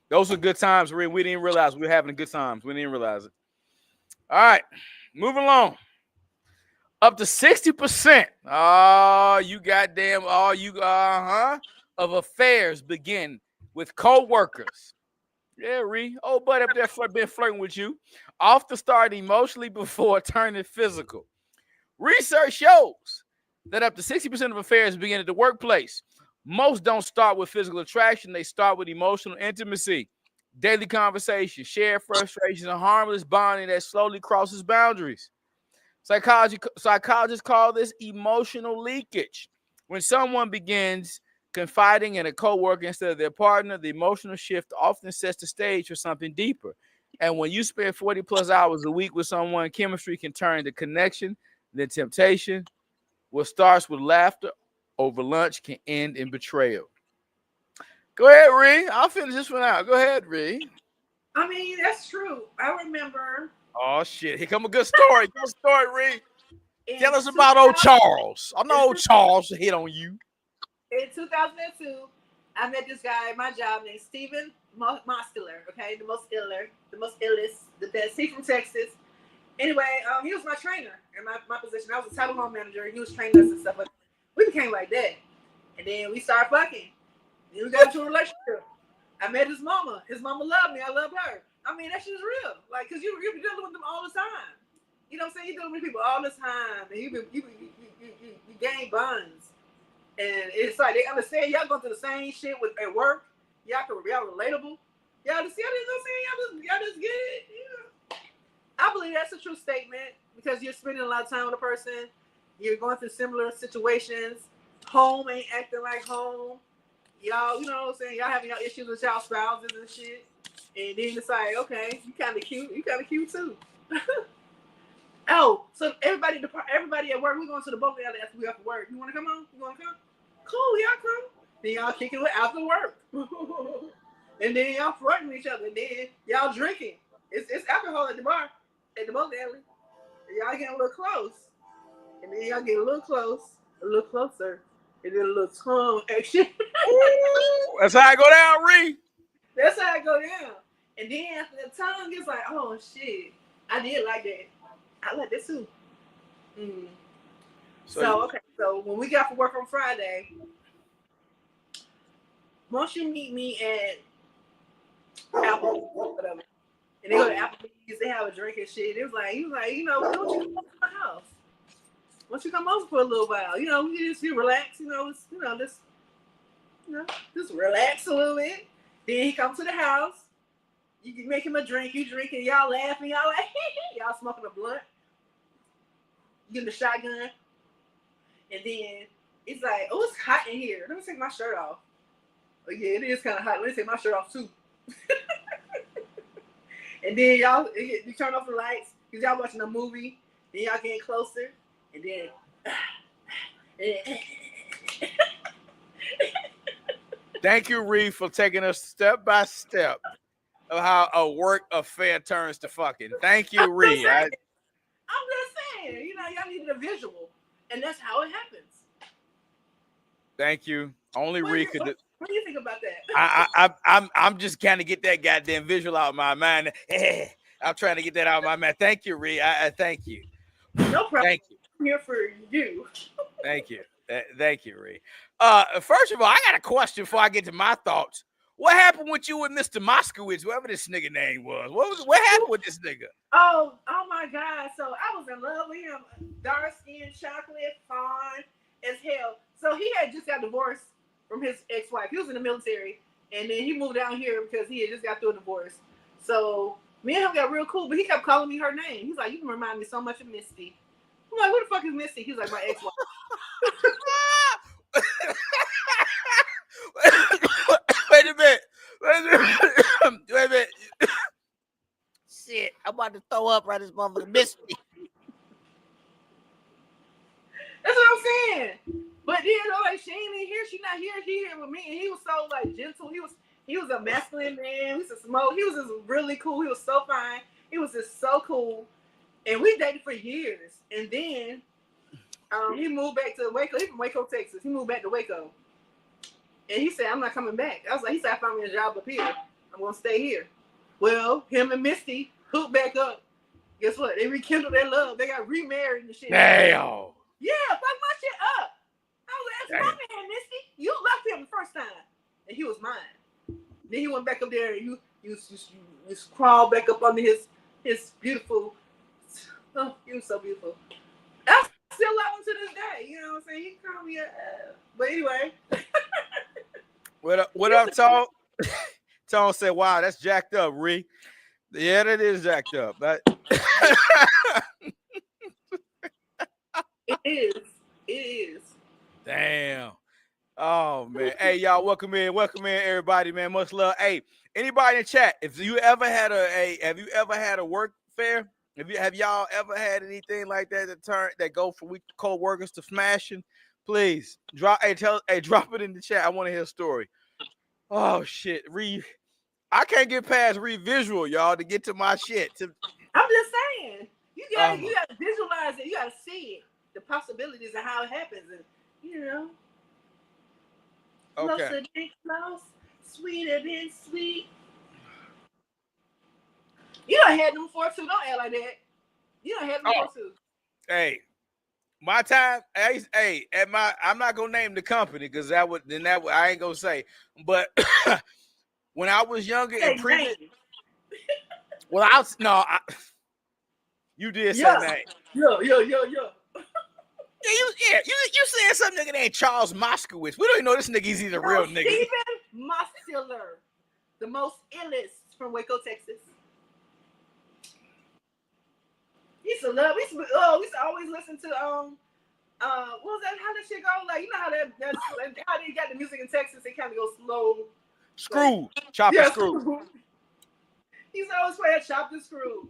Those were good times. We didn't realize we were having good times. We didn't realize it. All right, moving along. Up to 60%. Oh, you goddamn, of affairs begin with co-workers. Yeah, Ree. Oh, buddy up there been flirting with you. Off to start emotionally before turning physical. Research shows that up to 60% of affairs begin at the workplace. Most don't start with physical attraction. They start with emotional intimacy, daily conversation, shared frustrations, and harmless bonding that slowly crosses boundaries. Psychologists call this emotional leakage. When someone begins confiding in a coworker instead of their partner, the emotional shift often sets the stage for something deeper. And when you spend 40 plus hours a week with someone, chemistry can turn into connection, then temptation. What starts with laughter over lunch can end in betrayal. Go ahead, Ree. I'll finish this one out. Go ahead, Ree. I mean, that's true. I remember Oh shit! Here come a good story. Good story, Ree. in Tell us about old Charles. I know old Charles hit on you. In 2002, I met this guy at my job named Steven Mosteller, okay? The most illest, the best. He's from Texas. Anyway, he was my trainer in my position. I was a telephone manager, and he was training us and stuff. But we became like that. And then we started fucking. Then we got into a relationship. I met his mama. His mama loved me. I loved her. I mean, that shit's real. Like, because you be dealing with them all the time. You know what I'm saying? You're dealing with people all the time. And you gain bonds. And it's like they understand y'all going through the same shit at work. Y'all relatable. Y'all just get it. Yeah. I believe that's a true statement because you're spending a lot of time with a person. You're going through similar situations. Home ain't acting like home. Y'all, you know what I'm saying? Y'all having y'all issues with y'all spouses and shit. And then it's like, okay, you kind of cute. You kind of cute too. Oh, so everybody at work, we're going to the bowling alley after we have to work. You want to come on? You want to come? Cool, y'all come. Then y'all kicking it after work. And then y'all fronting each other. And then y'all drinking. It's alcohol at the bar, at the bowling alley. And y'all getting a little close. And then y'all get a little closer. And then a little tongue action. That's how I go down, Ree. That's how it go down. And then after the tongue, it's like, oh shit, I did like that. I like this too. Mm. So when we got for work on Friday, once you meet me at Apple, whatever, and they go to Applebee's, they have a drink and shit. He was like, you know, why don't you come over to my house? Why don't you come over for a little while? You know, we just relax. Just relax a little bit. Then he comes to the house. You can make him a drink. You drink and y'all laughing. Y'all like, y'all smoking a blunt. Getting the shotgun. And then it's like, oh, it's hot in here. Let me take my shirt off. Oh, yeah, it is kind of hot. Let me take my shirt off too. And then you turn off the lights because y'all watching a movie. Then y'all getting closer. And then Thank you, Ree, for taking us step by step of how a work affair turns to fucking. Thank you, Ree. I'm just saying, you know, y'all needed a visual, and that's how it happens. Thank you. Only Ree could. What do you think about that? I'm just kind of get that goddamn visual out of my mind. I'm trying to get that out of my mind. Thank you, Ree. I thank you. No problem. Thank you. I'm here for you. Thank you. Thank you, Ree. First of all, I got a question before I get to my thoughts. What happened with you and Mr. Moskowitz, whoever this nigga name was? What happened with this nigga? Oh my God. So I was in love with him. Dark skin, chocolate, fine as hell. So he had just got divorced from his ex-wife. He was in the military. And then he moved down here because he had just got through a divorce. So me and him got real cool, but he kept calling me her name. He's like, you can remind me so much of Misty. I'm like, who the fuck is Misty? He's like, my ex-wife. Wait a minute. Shit, I'm about to throw up right this motherfucker. Misty. That's what I'm saying. But then, like, she ain't in here. She not here. She here with me. And he was so, like, gentle. He was a masculine man. He used to smoke. He was just really cool. He was so fine. He was just so cool. And we dated for years. And then he moved back to Waco. He's from Waco, Texas. He moved back to Waco. And he said, I'm not coming back. He said, I found me a job up here. I'm going to stay here. Well, him and Misty hooked back up. Guess what? They rekindled their love. They got remarried and shit. Damn. Yeah, fuck my shit up. I was like, that's my man, Misty. You left him the first time, and he was mine. Then he went back up there, and you crawled back up under his beautiful. Oh, he was so beautiful. I still love him to this day. You know what I'm saying? He called me but anyway. What up, Tone? Tone said, "Wow, that's jacked up, Ree." Yeah, that is jacked up. But It is. Damn. Oh man. Hey, y'all, welcome in, everybody, man. Much love. Hey, anybody in chat, if you ever had a work fair? Have y'all ever had anything like that that go from weak co-workers to smashing? Please drop it in the chat. I want to hear a story. Oh shit. I can't get past visual, y'all, to get to my shit. I'm just saying. You gotta visualize it, you gotta see it. The possibilities of how it happens, and you know. Okay. Closer than close, sweeter than sweet. You done had them before too. Don't act like that. You done had them before too. Hey, my time. Hey, I'm not gonna name the company because I ain't gonna say. But when I was younger and previous, you did say that. Yeah. Yeah, you saying some nigga named Charles Moskowitz. We don't even know this nigga. He's a real nigga. Stephen Moskiller, the most illest from Waco, Texas. We used to always listen to what was that? How that shit go? Like, you know how that's how they got the music in Texas? They kind of go slow. Screw, chop and screw. He's always playing chop and screw.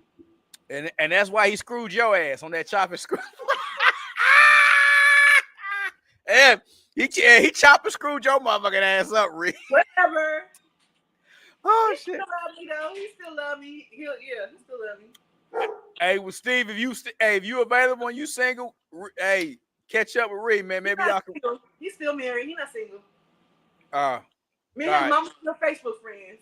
And that's why he screwed your ass on that chop and screw. And he chop and screwed your motherfucking ass up, Rick. Whatever. Oh he shit. Still love me though. He still love me. He still love me. Hey, well, Steve, if you available and you single, hey, catch up with Rick, man. Maybe y'all can. Single. He's still married. He's not single. Me and his mama still Facebook friends.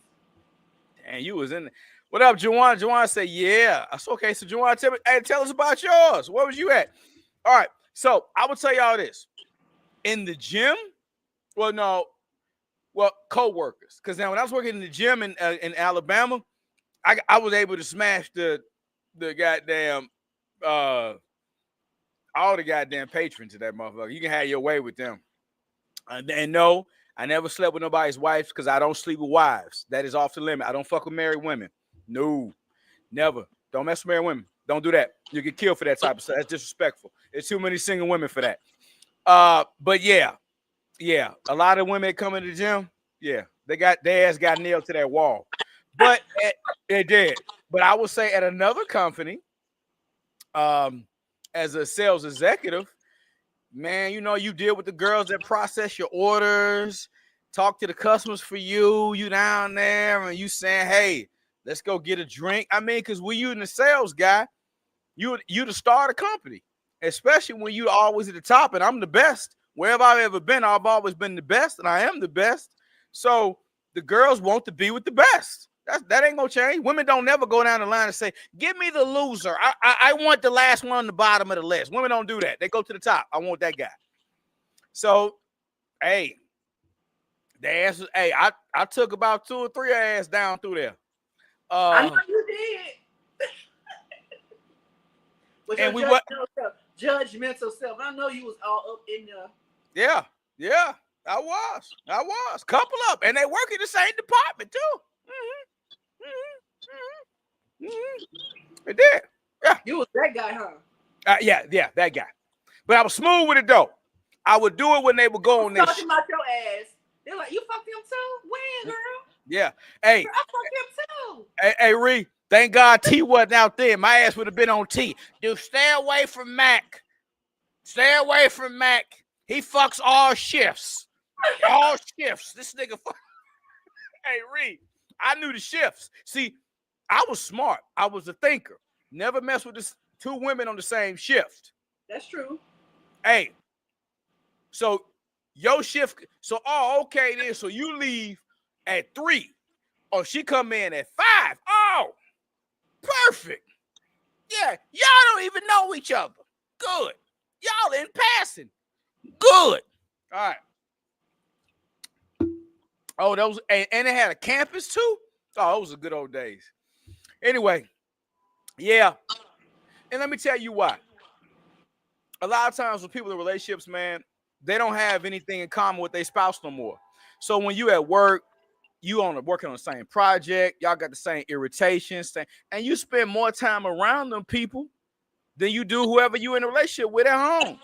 And you was in there. What up, Juwan? Juwan said, yeah. That's okay. So Juwan, tell us about yours. Where was you at? All right. So I will tell y'all this. In the gym, co-workers. Because now when I was working in the gym in Alabama, I was able to smash the goddamn all the goddamn patrons of that motherfucker. You can have your way with them. And no, I never slept with nobody's wives because I don't sleep with wives. That is off the limit. I don't fuck with married women. No, never. Don't mess with married women. Don't do that. You get killed for that type of stuff. That's disrespectful. There's too many single women for that. But yeah, a lot of women come in the gym. Yeah, their ass got nailed to that wall. But it did. But I would say at another company, as a sales executive, man, you deal with the girls that process your orders, talk to the customers for you. You down there and you saying, hey, let's go get a drink. I mean, because when you in the sales guy, you the star of the company, especially when you always at the top. And I'm the best. Wherever I've ever been, I've always been the best, and I am the best. So the girls want to be with the best. That ain't gonna change. Women don't never go down the line and say, give me the loser. I want the last one on the bottom of the list. Women don't do that. They go to the top. I want that guy. So, hey, the answer, hey, I took about 2 or 3 ass down through there. I know you did. But and we judgmental self. I know you was all up in there. Yeah, I was. Couple up, and they work in the same department too. It did. Yeah. You was that guy, huh? Yeah, that guy. But I was smooth with it though. I would do it when they would go on this. Talking about your ass. They're like, you fucked him too? When, girl? Yeah. Hey. Girl, I fucked him too. Hey, Ree. Thank God T wasn't out there. My ass would have been on T. Dude, stay away from Mac. Stay away from Mac. He fucks all shifts. All shifts. This nigga fuck. Hey, Ree. I knew the shifts. See, I was smart. I was a thinker. Never mess with this 2 women on the same shift. That's true. Hey. So your shift. So, okay then. So you leave at 3. Or she come in at 5. Oh. Perfect. Yeah, y'all don't even know each other. Good. Y'all in passing. Good. All right. Oh, those and it had a campus too. Oh, those were good old days. Anyway, yeah. And let me tell you why. A lot of times with people in relationships, man, they don't have anything in common with their spouse no more. So when you at work, you working on the same project, y'all got the same irritations, and you spend more time around them people than you do whoever you in a relationship with at home.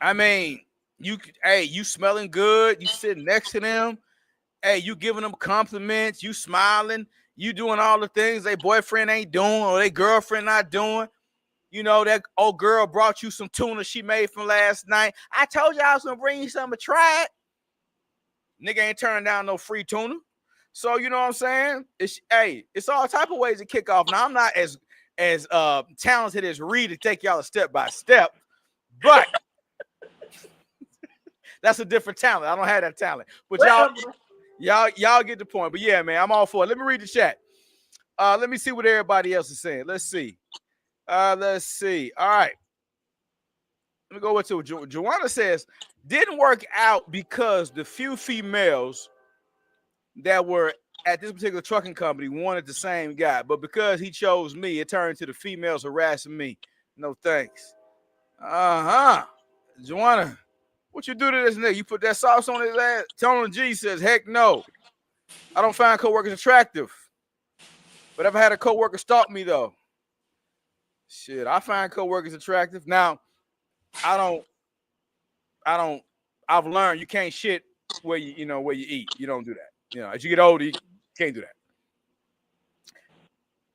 I mean, you smelling good, you sitting next to them, hey, you giving them compliments, you smiling, you doing all the things their boyfriend ain't doing or their girlfriend not doing. You know, that old girl brought you some tuna she made from last night. I told you I was gonna bring you something to try it. Nigga ain't turning down no free tuna. So you know what I'm saying? It's all type of ways to kick off. Now I'm not as talented as Reed to take y'all a step by step, but that's a different talent. I don't have that talent. But y'all get the point. But yeah, man, I'm all for it. Let me read the chat. Let me see what everybody else is saying. Let's see. All right. Let me go with to Joanna says, didn't work out because the few females that were at this particular trucking company wanted the same guy, but because he chose me, it turned to the females harassing me. No thanks. Joanna, what you do to this nigga? You put that sauce on his ass? Tony G says, heck no. I don't find coworkers attractive. But I've had a coworker stalk me though. Shit, I find coworkers attractive. Now, I've learned you can't shit where you eat. You don't do that. You know, as you get older, you can't do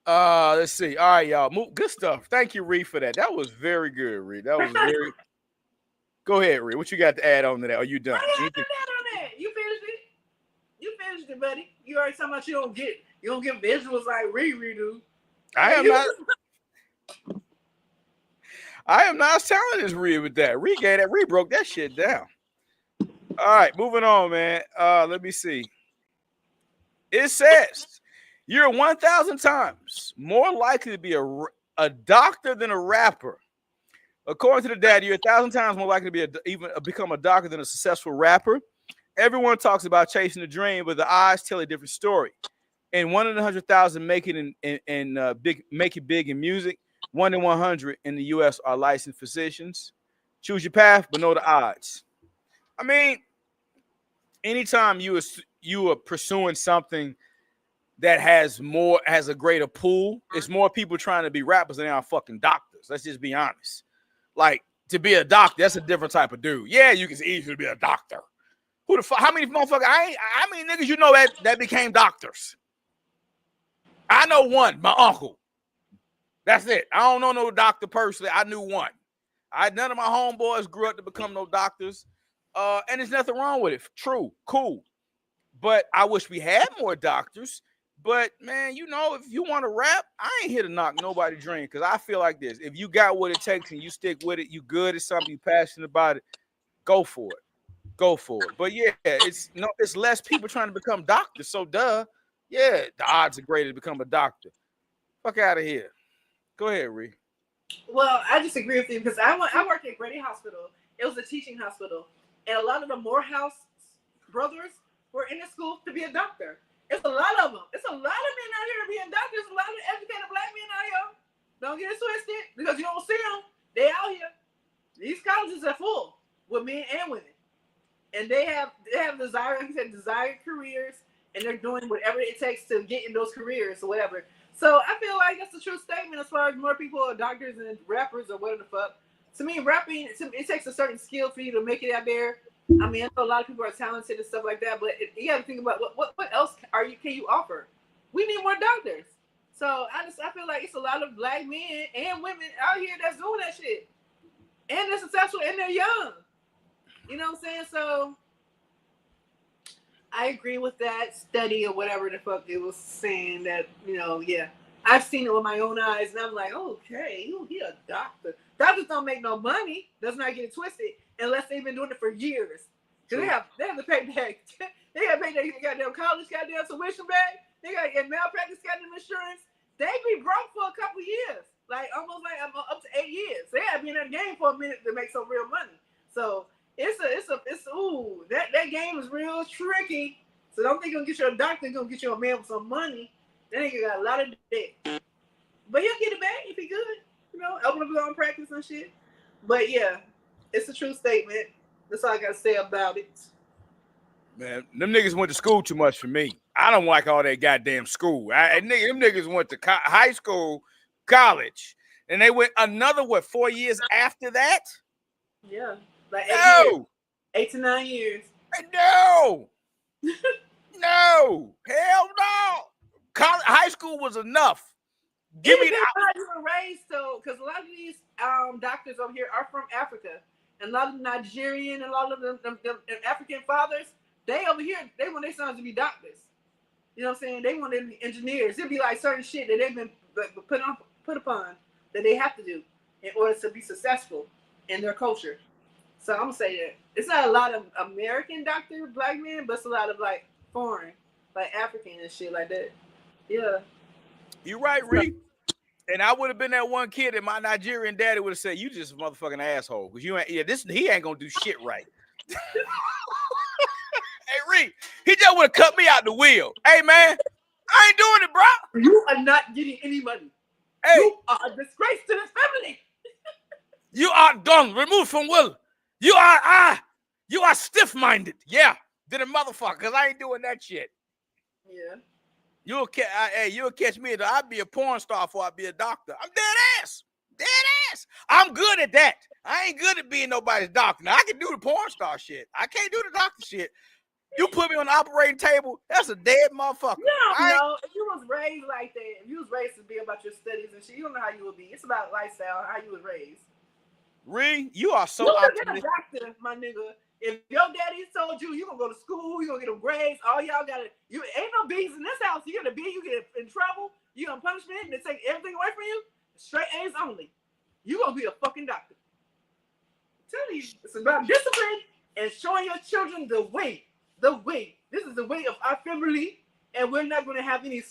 that. Let's see. All right, y'all. Good stuff. Thank you, Reed, for that. That was very good, Reed. That was very. Go ahead, Reed. What you got to add on to that? Are you done? I got to add on that. You finished it. You finished it, buddy. You already talking about you don't get visuals like Riri do. I am not as talented as Reed with that. Reed broke that shit down. All right, moving on, man. Let me see. It says you're 1,000 times more likely to be a doctor than a rapper. According to the data, you're 1,000 times more likely to become a doctor than a successful rapper. Everyone talks about chasing a dream, but the odds tell a different story. And 1 in 100,000 make it big in music. 1 in 100 in the U.S. are licensed physicians. Choose your path, but know the odds. I mean, anytime you are pursuing something that has a greater pool, it's more people trying to be rappers than they are fucking doctors. Let's just be honest. Like, to be a doctor, that's a different type of dude. Yeah, you can easily be a doctor. Who the fuck? How many motherfuckers? How many niggas you know that became doctors? I know one, my uncle. That's it. I don't know no doctor personally. I knew one. None of my homeboys grew up to become no doctors. And there's nothing wrong with it. True, cool. But I wish we had more doctors. But man, if you want to rap, I ain't here to knock nobody's dream, because I feel like this. If you got what it takes and you stick with it, you good at something, you passionate about it, go for it. Go for it. But yeah, it's less people trying to become doctors. So the odds are greater to become a doctor. Fuck out of here. Go ahead, Ree. Well, I disagree with you because I worked at Grady Hospital. It was a teaching hospital, and a lot of the Morehouse brothers were in the school to be a doctor. It's a lot of them. It's a lot of men out here being doctors. A lot of educated black men out here. Don't get it twisted, because you don't see them. They out here. These colleges are full with men and women, and they have desired careers, and they're doing whatever it takes to get in those careers or whatever. So I feel like that's a true statement as far as more people are doctors and rappers or whatever the fuck. To me, rapping, it takes a certain skill for you to make it out there. I mean, I know a lot of people are talented and stuff like that, but you got to think about what else can you offer? We need more doctors. So I feel like it's a lot of black men and women out here that's doing that shit, and they're successful and they're young. You know what I'm saying? So I agree with that study or whatever the fuck it was saying that, I've seen it with my own eyes, and I'm like, okay, he a doctor. Doctors don't make no money. Let's not get it twisted unless they've been doing it for years. Because they have to pay back. They got to pay their goddamn college, goddamn tuition back. They got to get malpractice, goddamn insurance. they be broke for a couple years, like almost like up to 8 years. They have been in the game for a minute to make some real money. So it's that game is real tricky. So don't think you're gonna get you a doctor, you're gonna get you a man with some money. That nigga got a lot of debt. But he'll get it back if he good. Open up his own practice and shit. But yeah, it's a true statement. That's all I gotta say about it. Man, them niggas went to school too much for me. I don't like all that goddamn school. Them niggas went to high school, college, and they went another 4 years after that? Yeah, like 8 to 9 years. No, no, hell no. High school was enough. Give me that. How you were raised, so because a lot of these doctors over here are from Africa, and a lot of them Nigerian, and a lot of them African fathers. They over here, they want their sons to be doctors. You know what I'm saying? They want them to be engineers. It'd be like certain shit that they've been put upon that they have to do in order to be successful in their culture. So I'm gonna say that it's not a lot of American doctor black men, but it's a lot of like foreign, like African and shit like that. Yeah. You're right, Reed. And I would have been that one kid that my Nigerian daddy would have said, "You just a motherfucking asshole, because you ain't. Yeah, he ain't gonna do shit right." Hey, Reed, he just would have cut me out the wheel. Hey, man, I ain't doing it, bro. You are not getting any money. Hey, you are a disgrace to this family. You are done, removed from will. You are stiff-minded. Yeah, did a motherfucker, because I ain't doing that shit. Yeah. You'll catch me. I'd be a porn star before I'd be a doctor. I'm dead ass. I'm good at that. I ain't good at being nobody's doctor. Now, I can do the porn star shit. I can't do the doctor shit. You put me on the operating table, that's a dead motherfucker. No. If you was raised like that, if you was raised to be about your studies and shit, you don't know how you would be. It's about lifestyle, how you was raised. Reed, you are so optimistic. You're a doctor, my nigga. If your daddy told you gonna go to school, you gonna get them grades, all y'all you ain't no B's in this house. You get a B, you get in trouble, you gonna punishment, and they take everything away from you. Straight A's only. You gonna be a fucking doctor. I'm telling you, it's about discipline and showing your children the way. The way. This is the way of our family, and we're not gonna have any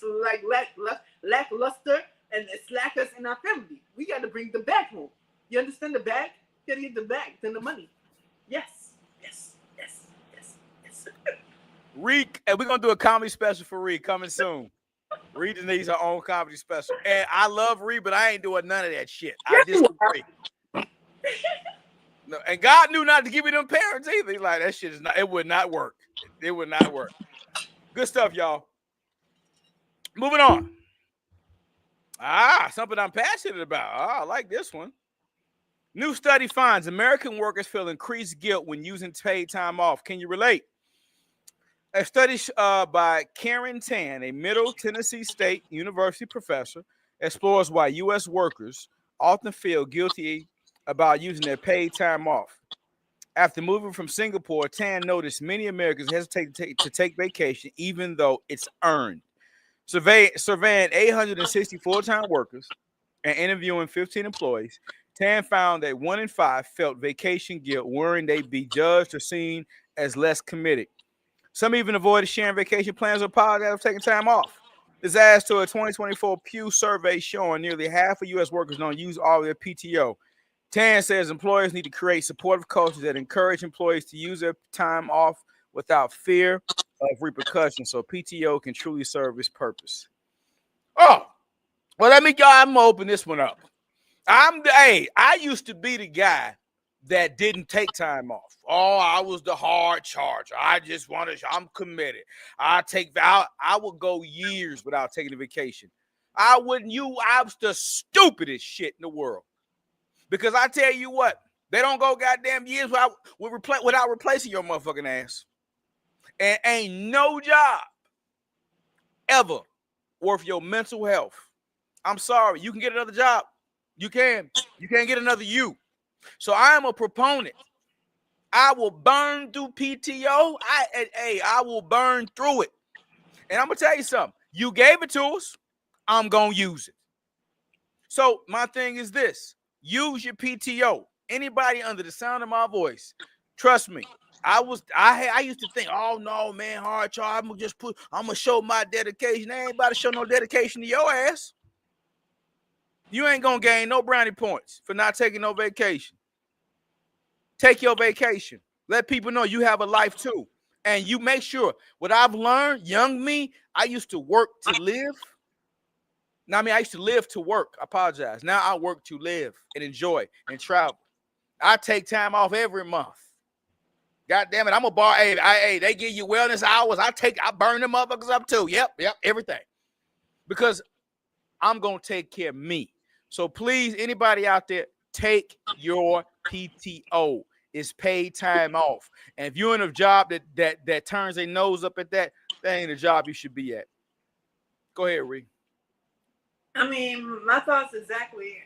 lackluster and slackers in our family. We got to bring the back home. You understand the back? You gotta get the back, then the money. Yes. Reed, and we're gonna do a comedy special for Reed coming soon. Reed needs her own comedy special, and I love Reed, but I ain't doing none of that shit. I disagree. No, and God knew not to give me them parents either. He's like, that shit is not. It would not work. It would not work. Good stuff, y'all. Moving on. Something I'm passionate about. I like this one. New study finds American workers feel increased guilt when using paid time off. Can you relate? A study by Karen Tan, a Middle Tennessee State University professor, explores why U.S. workers often feel guilty about using their paid time off. After moving from Singapore, Tan noticed many Americans hesitate to take vacation even though it's earned. Surveying 860 full-time workers and interviewing 15 employees, Tan found that 1 in 5 felt vacation guilt, worrying they'd be judged or seen as less committed. Some even avoided sharing vacation plans or apologized for taking time off. This adds to a 2024 Pew survey showing nearly half of U.S. workers don't use all of their PTO. Tan says employers need to create supportive cultures that encourage employees to use their time off without fear of repercussions so PTO can truly serve its purpose. Oh, well, I'm going to open this one up. I used to be the guy that didn't take time off. Oh, I was the hard charger. I'm committed. I would go years without taking a vacation. I was the stupidest shit in the world. Because I tell you what, they don't go goddamn years without replacing your motherfucking ass. And ain't no job ever worth your mental health. I'm sorry. You can get another job. You can. You can't get another you. So I am a proponent. I will burn through PTO. I will burn through it. And I'm going to tell you something. You gave it to us. I'm going to use it. So my thing is this. Use your PTO. Anybody under the sound of my voice, trust me. I used to think, oh no, man, hard charge. I'm gonna show my dedication. They ain't about to show no dedication to your ass. You ain't gonna gain no brownie points for not taking no vacation. Take your vacation. Let people know you have a life too. And you make sure what I've learned, young me, I used to work to live. Now, I mean, I used to live to work. I apologize. Now I work to live and enjoy and travel. I take time off every month. God damn it, I'm a bar. Hey, they give you wellness hours. I burn them motherfuckers up too. Yep, everything. Because I'm gonna take care of me. So please, anybody out there, take your PTO. It's paid time off. And if you're in a job that turns their nose up at that ain't a job you should be at. Go ahead, Ree. I mean, my thoughts exactly.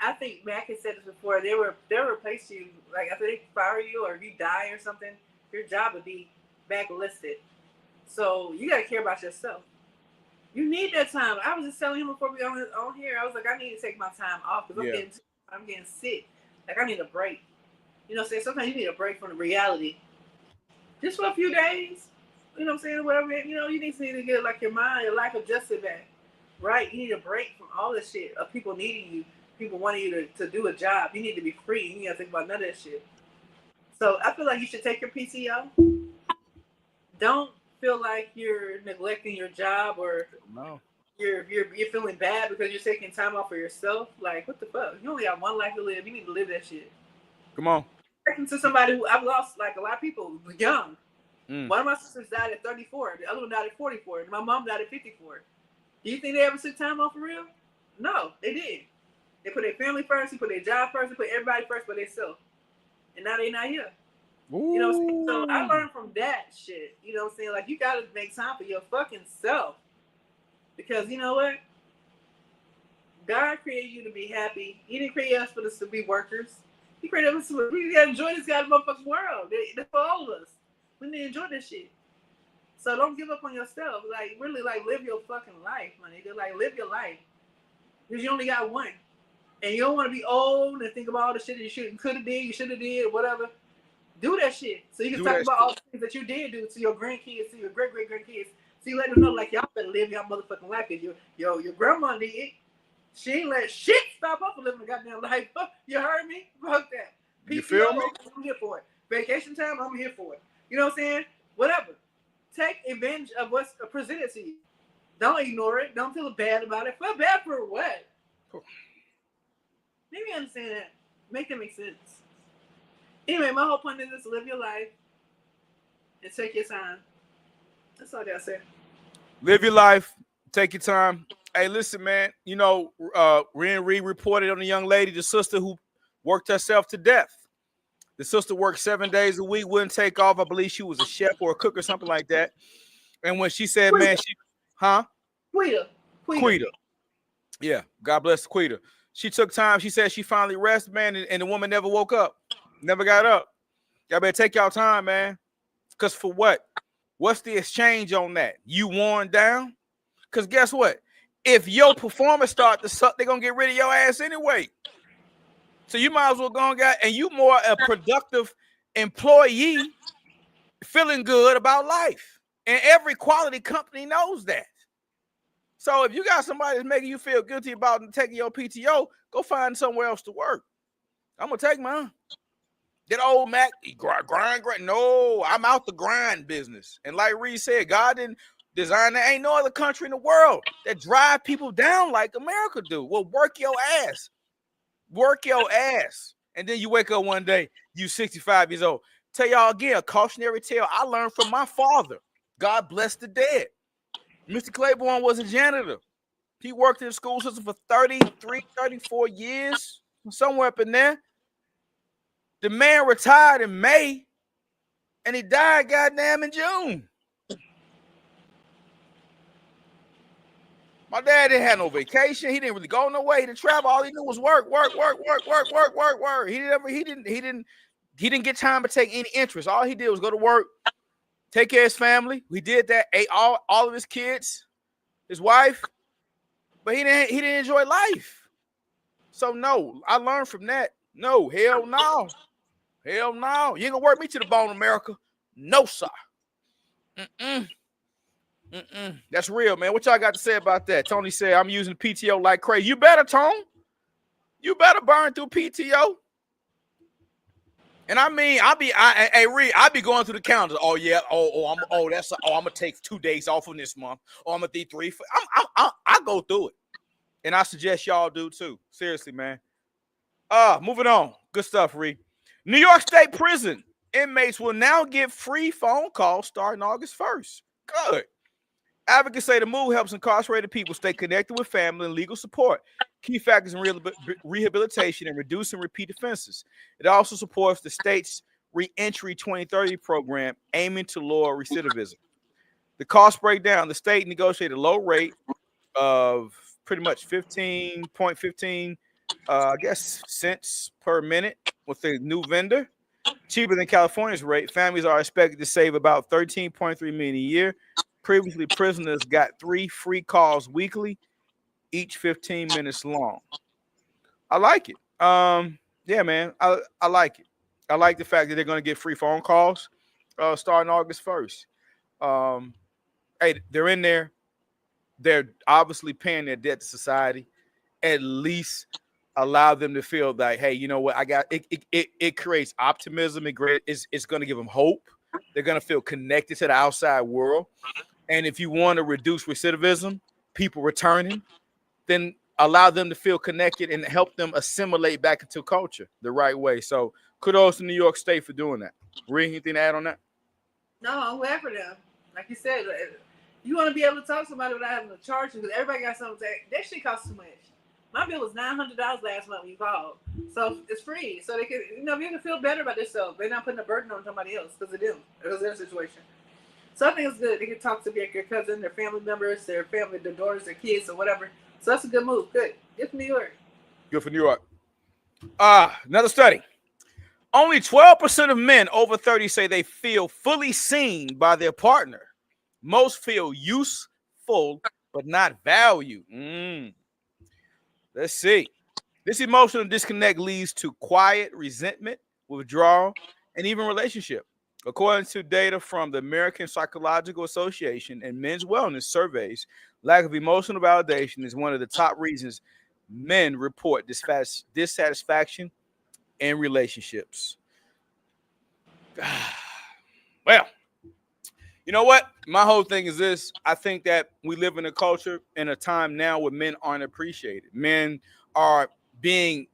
I think Mac has said this before. They'll replace you, like after they fire you or if you die or something, your job would be blacklisted. So you gotta care about yourself. You need that time. I was just telling him before we on here. I was like, I need to take my time off because I'm getting sick. Like I need a break. You know what I'm saying? Sometimes you need a break from the reality. Just for a few days. You know what I'm saying? Whatever, you know, you need to get like your mind, your life adjusted back. Right? You need a break from all this shit of people needing you, people wanting you to do a job. You need to be free. You gotta think about none of that shit. So I feel like you should take your PTO. Don't feel like you're neglecting your job or No. you're feeling bad because you're taking time off for yourself. Like, what the fuck? You only got one life to live. You need to live that shit. Come on. Talking to somebody who I've lost, like a lot of people young. Mm. One of my sisters died at 34. The other one died at 44. And my mom died at 54. Do you think they ever took time off for real? No, they did. They put their family first. They put their job first. They put everybody first but themselves. And now they're not here. Ooh. You know what I'm saying? So I learned from that shit. You know what I'm saying? Like, you got to make time for your fucking self. Because you know what? God created you to be happy. He didn't create us for us to be workers. He created us to we gotta enjoy this goddamn motherfucking world. That's for all of us. We need to enjoy this shit. So don't give up on yourself. Like, really, like, live your fucking life, my nigga. Like, live your life. Because you only got one. And you don't want to be old and think about all the shit that you could have did, you should have did, whatever. Do that shit. So you can talk about all the things that you did do to your grandkids, to your great-great-grandkids. So you let them know, like, y'all better live your motherfucking life. Because your grandma did. She ain't let shit stop her from living a goddamn life. You heard me? Fuck that. PTO, You feel me? I'm here for it. Vacation time, I'm here for it. You know what I'm saying? Whatever. Take advantage of what's presented to you. Don't ignore it. Don't feel bad about it. Feel bad for what? Maybe I understand that. Make that make sense. Anyway, my whole point is to live your life and take your time. That's all I gotta say. Live your life. Take your time. Hey, listen, man. You know, Ree reported on the young lady, the sister who worked herself to death. The sister worked 7 days a week, wouldn't take off. I believe she was a chef or a cook or something like that. And when she said, Quita. man, Quita. Yeah, God bless Quita. She took time. She said she finally rested, man, and the woman never woke up, never got up. Y'all better take y'all time, man. Because for what? What's the exchange on that? You worn down? Because guess what? If your performance start to suck, they're going to get rid of your ass anyway. So you might as well go and and you more a productive employee feeling good about life. And every quality company knows that. So if you got somebody that's making you feel guilty about taking your PTO, go find somewhere else to work. I'm going to take mine. That old Mac, grind. No, I'm out the grind business. And like Reed said, God didn't design that. Ain't no other country in the world that drive people down like America do. Well, work your ass. Work your ass. And then you wake up one day, you 65 years old. Tell y'all again, a cautionary tale I learned from my father. God bless the dead. Mr. Claiborne was a janitor. He worked in the school system for 33, 34 years, somewhere up in there. The man retired in May, and he died goddamn in June. My dad didn't have no vacation. He didn't really go nowhere. He didn't travel. All he knew was work. He didn't get time to take any interest. All he did was go to work, take care of his family. We did that. Ate all of his kids, his wife, but he didn't enjoy life. So no, I learned from that. No, hell no. Hell no. You ain't gonna work me to the bone, America. No, sir. That's real, man. What y'all got to say about that? Tony said, I'm using PTO like crazy. You better, Tone. You better burn through PTO. And I mean, I be going through the calendar. Oh yeah, I'm gonna take 2 days off from this month. Or I'm gonna do 3. I go through it, and I suggest y'all do too. Seriously, man. Moving on. Good stuff, Ree. New York State Prison inmates will now get free phone calls starting August 1st. Good. Advocates say the move helps incarcerated people stay connected with family and legal support, key factors in rehabilitation and reducing repeat offenses. It also supports the state's Reentry 2030 program aiming to lower recidivism. The cost breakdown, the state negotiated a low rate of pretty much 15.15 I guess cents per minute with the new vendor, cheaper than California's rate. Families are expected to save about 13.3 million a year. Previously, prisoners got 3 free calls weekly, each 15 minutes long. I like it. Yeah, man, I like it. I like the fact that they're going to get free phone calls starting August 1st. Hey, they're in there. They're obviously paying their debt to society. At least allow them to feel like, hey, you know what? I got it. It creates optimism. It's going to give them hope. They're going to feel connected to the outside world. And if you want to reduce recidivism, people returning, then allow them to feel connected and help them assimilate back into culture the right way. So kudos to New York State for doing that. Ree, anything to add on that? No, I'm glad for them. Like you said, you want to be able to talk to somebody without having to charge them because everybody got something to say. That shit costs too much. My bill was $900 last month when you called. So it's free. So they can, people can feel better about themselves. They're not putting a burden on somebody else because of them. It was their situation. So I think it's good. They can talk to their cousin, their family members, their family, their daughters, their kids, or whatever. So that's a good move. Good. Good for New York. Good for New York. Another study. Only 12% of men over 30 say they feel fully seen by their partner. Most feel useful, but not valued. Let's see. This emotional disconnect leads to quiet resentment, withdrawal, and even relationship. According to data from the American Psychological Association and men's wellness surveys, lack of emotional validation is one of the top reasons men report dissatisfaction in relationships. Well, you know what? My whole thing is this. I think that we live in a culture in a time now where men aren't appreciated. Men are being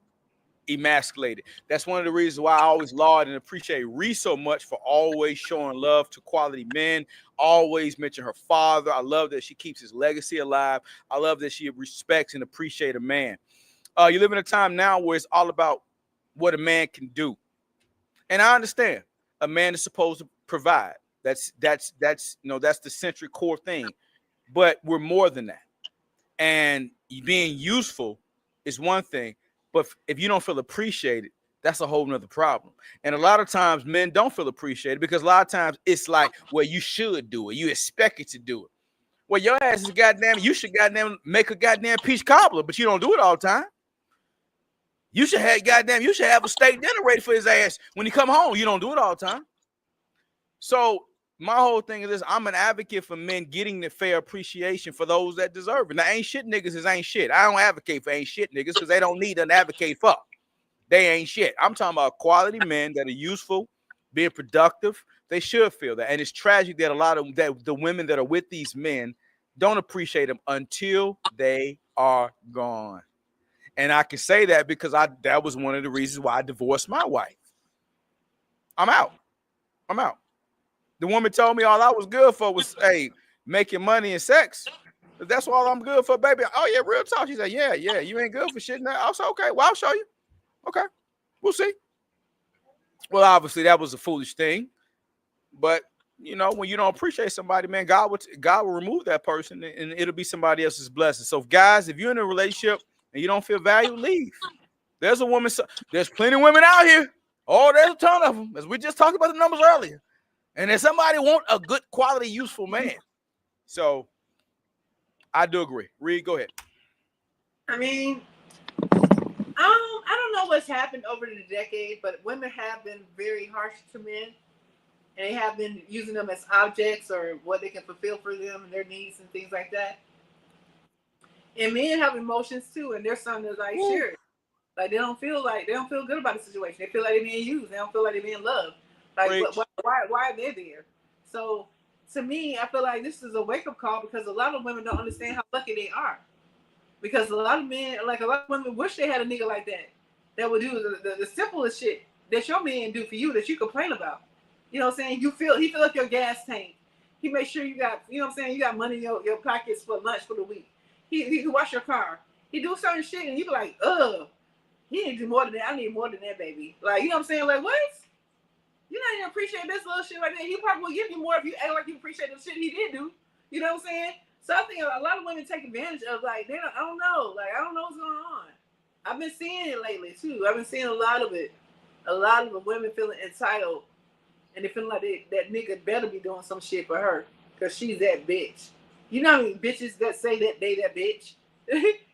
emasculated. That's one of the reasons why I always laud and appreciate Reese so much for always showing love to quality men, always mention her father. I love that she keeps his legacy alive. I love that she respects and appreciates a man. You live in a time now where it's all about what a man can do. And I understand a man is supposed to provide. That's the central core thing. But we're more than that. And being useful is one thing. But if you don't feel appreciated, that's a whole nother problem. And a lot of times men don't feel appreciated because a lot of times it's like, well, you should do it. You expect it to do it. Well, your ass is you should make a goddamn peach cobbler, but you don't do it all the time. You should have a steak dinner ready for his ass when he come home. You don't do it all the time. So my whole thing is this: I'm an advocate for men getting the fair appreciation for those that deserve it. Now, ain't shit niggas is ain't shit. I don't advocate for ain't shit niggas because they don't need an advocate for. They ain't shit. I'm talking about quality men that are useful, being productive. They should feel that. And it's tragic that a lot of the women that are with these men don't appreciate them until they are gone. And I can say that because that was one of the reasons why I divorced my wife. I'm out. The woman told me all I was good for was, hey, making money and sex. That's all I'm good for, baby. Oh, yeah, real talk. She said, yeah, you ain't good for shit. I was okay. Well, I'll show you. Okay, we'll see. Well, obviously, that was a foolish thing. But, when you don't appreciate somebody, man, God will remove that person and it'll be somebody else's blessing. So, guys, if you're in a relationship and you don't feel valued, leave. There's plenty of women out here. Oh, there's a ton of them. As we just talked about the numbers earlier. And if somebody want a good quality, useful man. So I do agree. Reed, go ahead. I mean, I don't know what's happened over the decade, but women have been very harsh to men. and they have been using them as objects or what they can fulfill for them and their needs and things like that. And men have emotions too, and they're something that's like sure. Like they don't feel good about the situation. They feel like they're being used. They don't feel like they're being loved. Like why are they there? So to me, I feel like this is a wake up call because a lot of women don't understand how lucky they are. Because a lot of men, like a lot of women, wish they had a nigga like that that would do the simplest shit that your man do for you that you complain about. You know what I'm saying? He fill up your gas tank. He makes sure you got, you know what I'm saying, you got money in your pockets for lunch for the week. He wash your car. He do certain shit and you be like, ugh, he need to do more than that. I need more than that, baby. Like, you know what I'm saying? Like, what? You not even appreciate this little shit right there. He probably will give you more if you act like you appreciate the shit he did do. You know what I'm saying? So I think a lot of women take advantage of like I don't know what's going on. I've been seeing it lately too. I've been seeing a lot of it. A lot of the women feeling entitled, and they feeling like that nigga better be doing some shit for her because she's that bitch. You know how many bitches that say that they that bitch?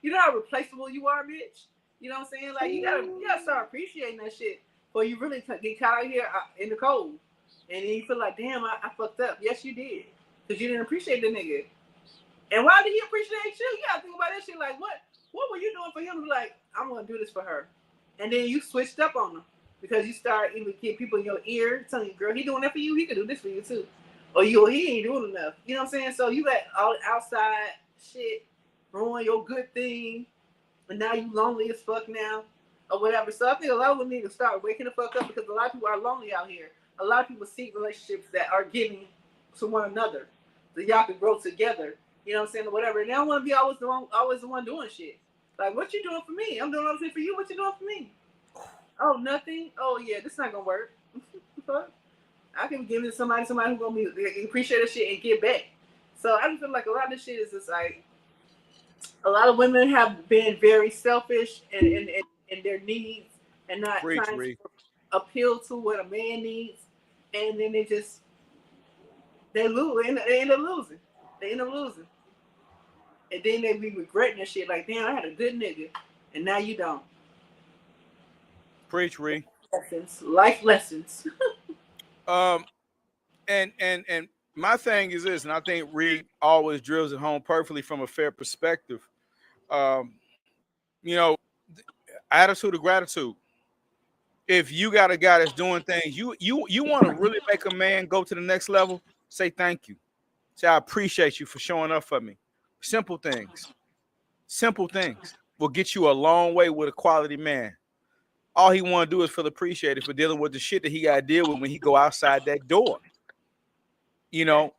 You know how replaceable you are, bitch. You know what I'm saying? Like you gotta start appreciating that shit, or you really get caught out here in the cold, and then you feel like, damn, I fucked up. Yes, you did, because you didn't appreciate the nigga. And why did he appreciate you? You gotta think about that shit. Like, what were you doing for him to be like, I'm gonna do this for her? And then you switched up on him because you start even getting people in your ear telling you, girl, he doing that for you, he could do this for you too. Or he ain't doing enough. You know what I'm saying? So you let all outside shit ruin your good thing, and now you lonely as fuck now, or whatever. So I think a lot of women need to start waking the fuck up because a lot of people are lonely out here. A lot of people seek relationships that are giving to one another, so y'all can grow together. You know what I'm saying? Or whatever. And they don't want to be always the one doing shit. Like, what you doing for me? I'm doing all this for you. What you doing for me? Oh, nothing. Oh yeah, this not gonna work. I can give it to somebody who's gonna be appreciate this shit and get back. So I just feel like a lot of this shit is just like a lot of women have been very selfish in their needs and not trying to appeal to what a man needs, and then they lose. They end up losing. And then they be regretting that shit. Like, damn, I had a good nigga, and now you don't. Preach, Ree. Life lessons. And my thing is this, and I think Reed always drills it home perfectly from a fair perspective. You know, attitude of gratitude. If you got a guy that's doing things, you want to really make a man go to the next level, say thank you. Say, I appreciate you for showing up for me. Simple things will get you a long way with a quality man. All he want to do is feel appreciated for dealing with the shit that he got to deal with when he go outside that door. You know,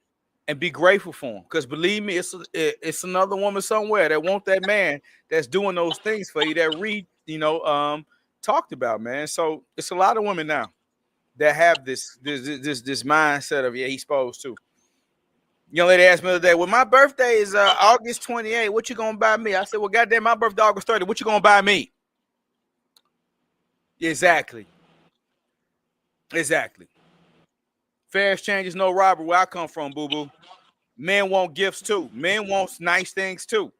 and be grateful for him. Because believe me, it's another woman somewhere that want that man that's doing those things for you that Reed, talked about, man. So it's a lot of women now that have this mindset of, yeah, he's supposed to. Young lady asked me the other day, well, my birthday is August 28th. What you gonna buy me? I said, well, goddamn, my birthday August 30th. What you gonna buy me? Exactly. Fair exchange is no robbery where I come from, boo-boo. Men want gifts too. Men want nice things too.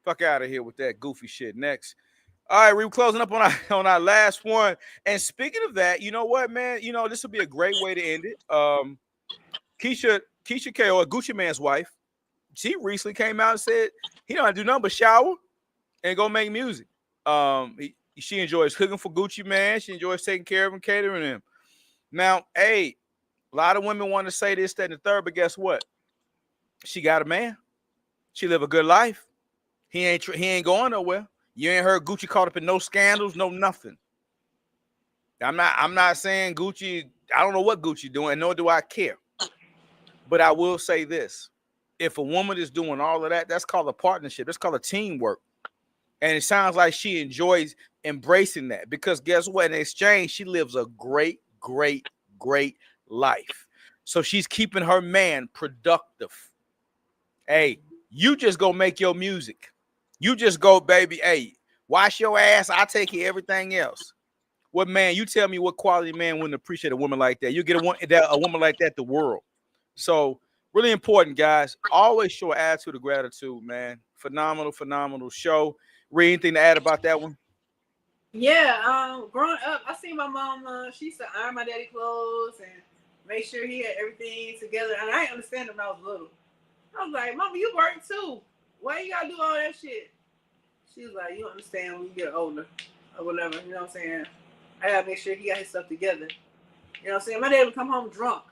Fuck out of here with that goofy shit. Next. All right, we're closing up on our last one. And speaking of that, you know what, man? You know, this will be a great way to end it. Keisha K, or Gucci Man's wife, she recently came out and said he don't do nothing but shower and go make music. She enjoys cooking for Gucci Man. She enjoys taking care of him, catering him. Now, hey, a lot of women want to say this, that, and the third, but guess what? She got a man. She live a good life. He ain't going nowhere. You ain't heard Gucci caught up in no scandals, no nothing. I'm not saying Gucci. I don't know what Gucci doing, nor do I care. But I will say this: if a woman is doing all of that, that's called a partnership. That's called a teamwork. And it sounds like she enjoys embracing that because guess what? In exchange, she lives a great, great, great life. So she's keeping her man productive. Hey, you just go make your music. You just go, baby. Hey, wash your ass. I'll take care of everything else. What man? You tell me what quality man wouldn't appreciate a woman like that? You get a woman like that, the world. So really important, guys. Always show an attitude of gratitude, man. Phenomenal show. Read anything to add about that one? Yeah, growing up, I seen my mom. She used to iron my daddy clothes and make sure he had everything together. And I didn't understand him when I was little. I was like, Mama, you work too. Why you gotta do all that shit? She was like, you understand when you get older or whatever. You know what I'm saying? I gotta make sure he got his stuff together. You know what I'm saying? My dad would come home drunk,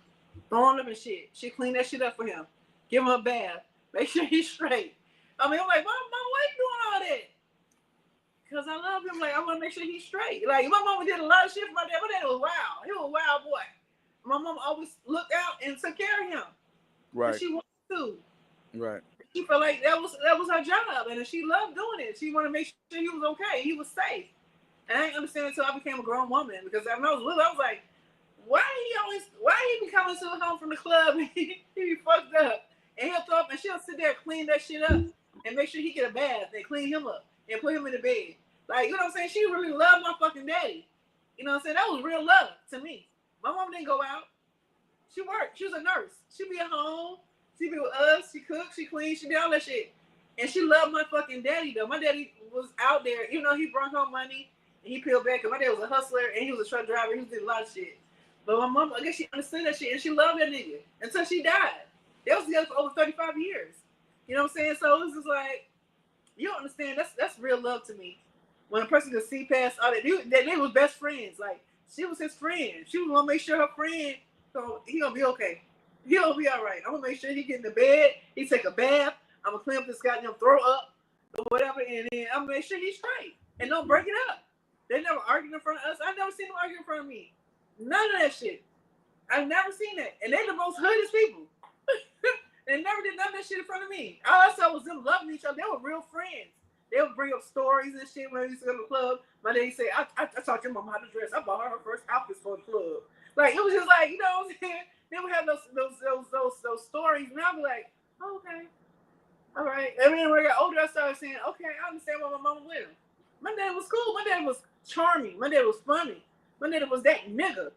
throwing up and shit. She clean that shit up for him. Give him a bath. Make sure he's straight. I mean, I'm like, Mom, why you doing all that? Because I love him. Like, I want to make sure he's straight. Like, my mama did a lot of shit for my dad. My dad was wild. He was a wild boy. My mom always looked out and took care of him. Right. And she wanted to. Right. She felt like that was her job, and she loved doing it. She wanted to make sure he was okay, he was safe. And I didn't understand until I became a grown woman, because when I was little, I was like, why he be coming to home from the club and he be fucked up, and he'll throw up, and she'll sit there and clean that shit up and make sure he get a bath and clean him up and put him in the bed. Like, you know what I'm saying? She really loved my fucking daddy. You know what I'm saying? That was real love to me. My mom didn't go out. She worked. She was a nurse. She'd be at home. She'd be with us. She cooked. She cleaned. She did all that shit. And she loved my fucking daddy, though. My daddy was out there. You know, he brought home money and he peeled back. And my dad was a hustler and he was a truck driver. He did a lot of shit. But my mom, I guess she understood that shit and she loved that nigga until she died. They was together for over 35 years. You know what I'm saying? So it was just like, you don't understand. That's real love to me. When a person can see past all that, they was best friends. Like, she was his friend. She was gonna make sure her friend, so he gonna be okay. He gonna be all right. I'm gonna make sure he get in the bed. He take a bath. I'm gonna clean up this goddamn throw up or whatever, and then I'm gonna make sure he's straight and don't break it up. They never argued in front of us. I never seen them argue in front of me. None of that shit. I've never seen that. And they're the most hoodest people. They never did none of that shit in front of me. All I saw was them loving each other. They were real friends. They would bring up stories and shit when we used to go to the club. My daddy say, I taught your mom how to dress. I bought her first outfits for the club. Like, it was just like, you know what I'm saying? They would have those stories, and I'd be like, oh, okay, all right. And then when I got older, I started saying, okay, I understand why my mama with him. My dad was cool. My dad was charming. My dad was funny. My dad was that nigga.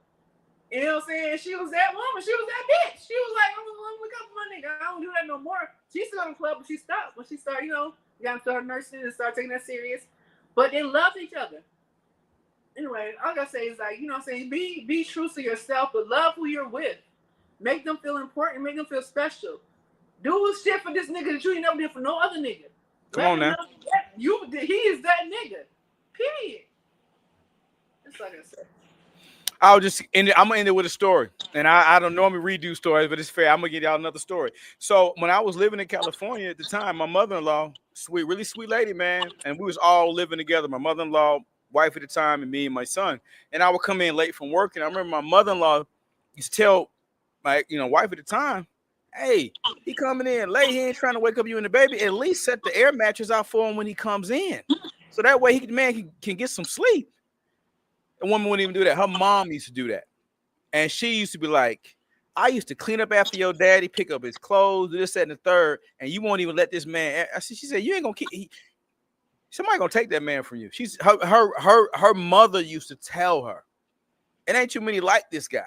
You know what I'm saying? She was that woman. She was that bitch. She was like, I'm gonna look up for my nigga. I don't do that no more. She still in the club, but she stopped when she started, you know, got into her nursing and started taking that serious. But they loved each other. Anyway, all I gotta say is, like, you know what I'm saying? Be true to yourself, but love who you're with. Make them feel important. Make them feel special. Do shit for this nigga that you ain't never did for no other nigga. Come on now. He is that nigga. Period. That's all I gotta say. I'll just end it. I'm gonna end it with a story, and I don't normally redo stories, but it's fair. I'm gonna give y'all another story. So when I was living in California at the time, my mother-in-law, really sweet lady, man, and we was all living together. My mother-in-law, wife at the time, and me and my son. And I would come in late from work, and I remember my mother-in-law used to tell my wife at the time, "Hey, he coming in late. He ain't trying to wake up you and the baby. At least set the air mattress out for him when he comes in, so that way the man can get some sleep." The woman wouldn't even do that. Her mom used to do that. And she used to be like, I used to clean up after your daddy, pick up his clothes, do this, that, and the third, and you won't even let this man. She said, you ain't gonna keep somebody gonna take that man from you. She's her mother used to tell her, it ain't too many like this guy.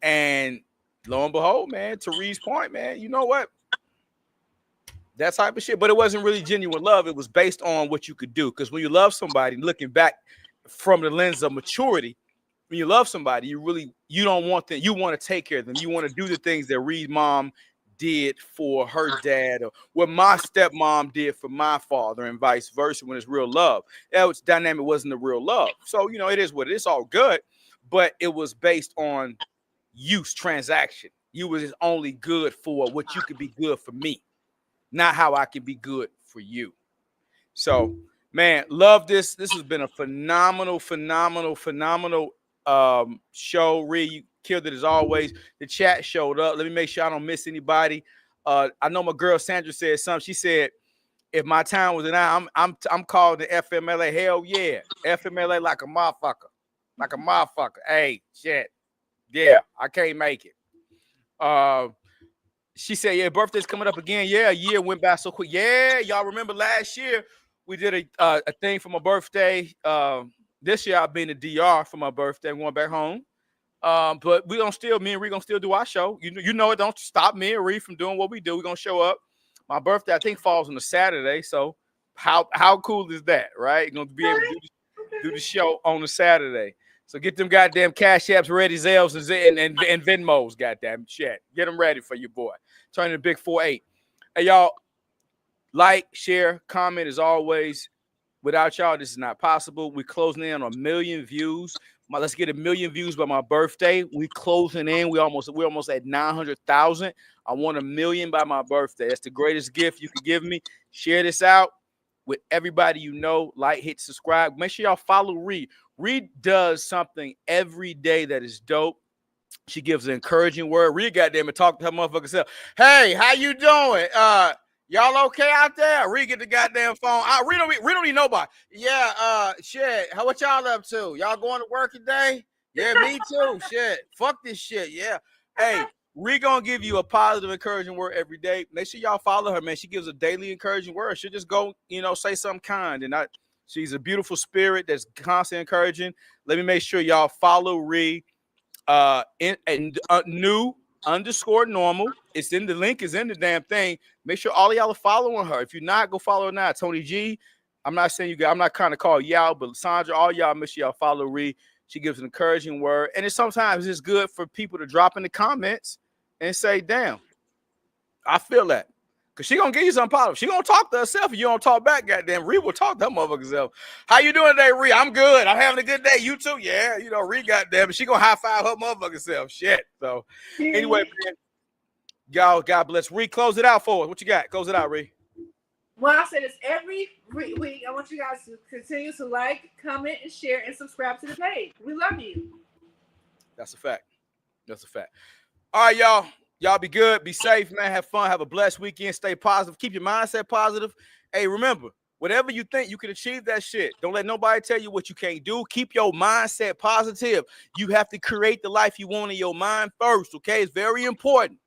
And lo and behold, man, to Reed's point, man, you know what? That type of shit. But it wasn't really genuine love. It was based on what you could do. Because when you love somebody, looking back from the lens of maturity, when you love somebody, you don't want them, you want to take care of them. You want to do the things that Reed's mom did for her dad, or what my stepmom did for my father, and vice versa. When it's real love, that was dynamic, wasn't the real love. So it is what it is. All good, but it was based on use transaction. You was only good for what you could be good for me, not how I could be good for you. So, man, love this. This has been a phenomenal show. Reed, you killed it as always. The chat showed up. Let me make sure I don't miss anybody. I know my girl Sandra said something. She said, if my time was an hour, I'm called the FMLA. Hell yeah. FMLA like a motherfucker. Like a motherfucker. Hey, shit. Yeah, I can't make it. She said, yeah, birthday's coming up again. Yeah, a year went by so quick. Yeah, y'all remember last year we did a thing for my birthday. This year I've been to DR for my birthday. I'm going back home. But me and Reed gonna still do our show. You know it don't stop me and Reed from doing what we do. We're gonna show up. My birthday, I think, falls on a Saturday. So how cool is that, right? You're gonna be able to do the show on a Saturday. So get them goddamn Cash Apps ready, Zelles and Venmos, goddamn shit. Get them ready for your boy. Turning the big 4-8. Hey, y'all, like, share, comment as always. Without y'all, this is not possible. We're closing in on 1 million views. Let's get 1 million views by my birthday. We closing in. We're almost at 900,000. I want 1 million by my birthday. That's the greatest gift you could give me. Share this out with everybody you know. Like, hit subscribe. Make sure y'all follow Reed. Reed does something every day that is dope. She gives an encouraging word. Reed goddamn it, talk to her motherfucking self. Hey, how you doing? Y'all okay out there? Reed get the goddamn phone. Reed don't need nobody. Yeah, shit. What y'all up to? Y'all going to work today? Yeah, me too. Shit. Fuck this shit. Yeah. Hey, Reed gonna give you a positive, encouraging word every day. Make sure y'all follow her, man. She gives a daily encouraging word. She'll just go, say something kind. And she's a beautiful spirit that's constantly encouraging. Let me make sure y'all follow Reed. New _ normal. It's in the link, is in the damn thing. Make sure all of y'all are following her. If you're not, go follow her now. Tony G. I'm not saying you guys, I'm not kind of call y'all, but Sandra, all y'all, make sure y'all follow Ree. She gives an encouraging word. And sometimes it's good for people to drop in the comments and say, damn, I feel that. Because she going to give you something positive. She going to talk to herself. If you don't talk back, goddamn, Ree will talk to that motherfucker self. How you doing today, Ree? I'm good. I'm having a good day. You too? Yeah. Ree, goddamn, she going to high five her motherfucker self. Shit. So, anyway, man, y'all, God bless. Ree, close it out for us. What you got? Close it out, Ree. Well, I say this every week. I want you guys to continue to like, comment, and share, and subscribe to the page. We love you. That's a fact. That's a fact. All right, y'all. Y'all be good. Be safe, man. Have fun. Have a blessed weekend. Stay positive. Keep your mindset positive. Hey, remember, whatever you think, you can achieve that shit. Don't let nobody tell you what you can't do. Keep your mindset positive. You have to create the life you want in your mind first, okay? It's very important.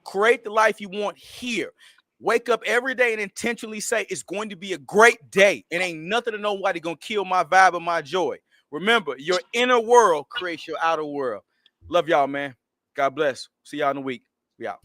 Create the life you want here. Wake up every day and intentionally say, it's going to be a great day. It ain't nothing to nobody going to kill my vibe or my joy. Remember, your inner world creates your outer world. Love y'all, man. God bless. See y'all in a week. We out.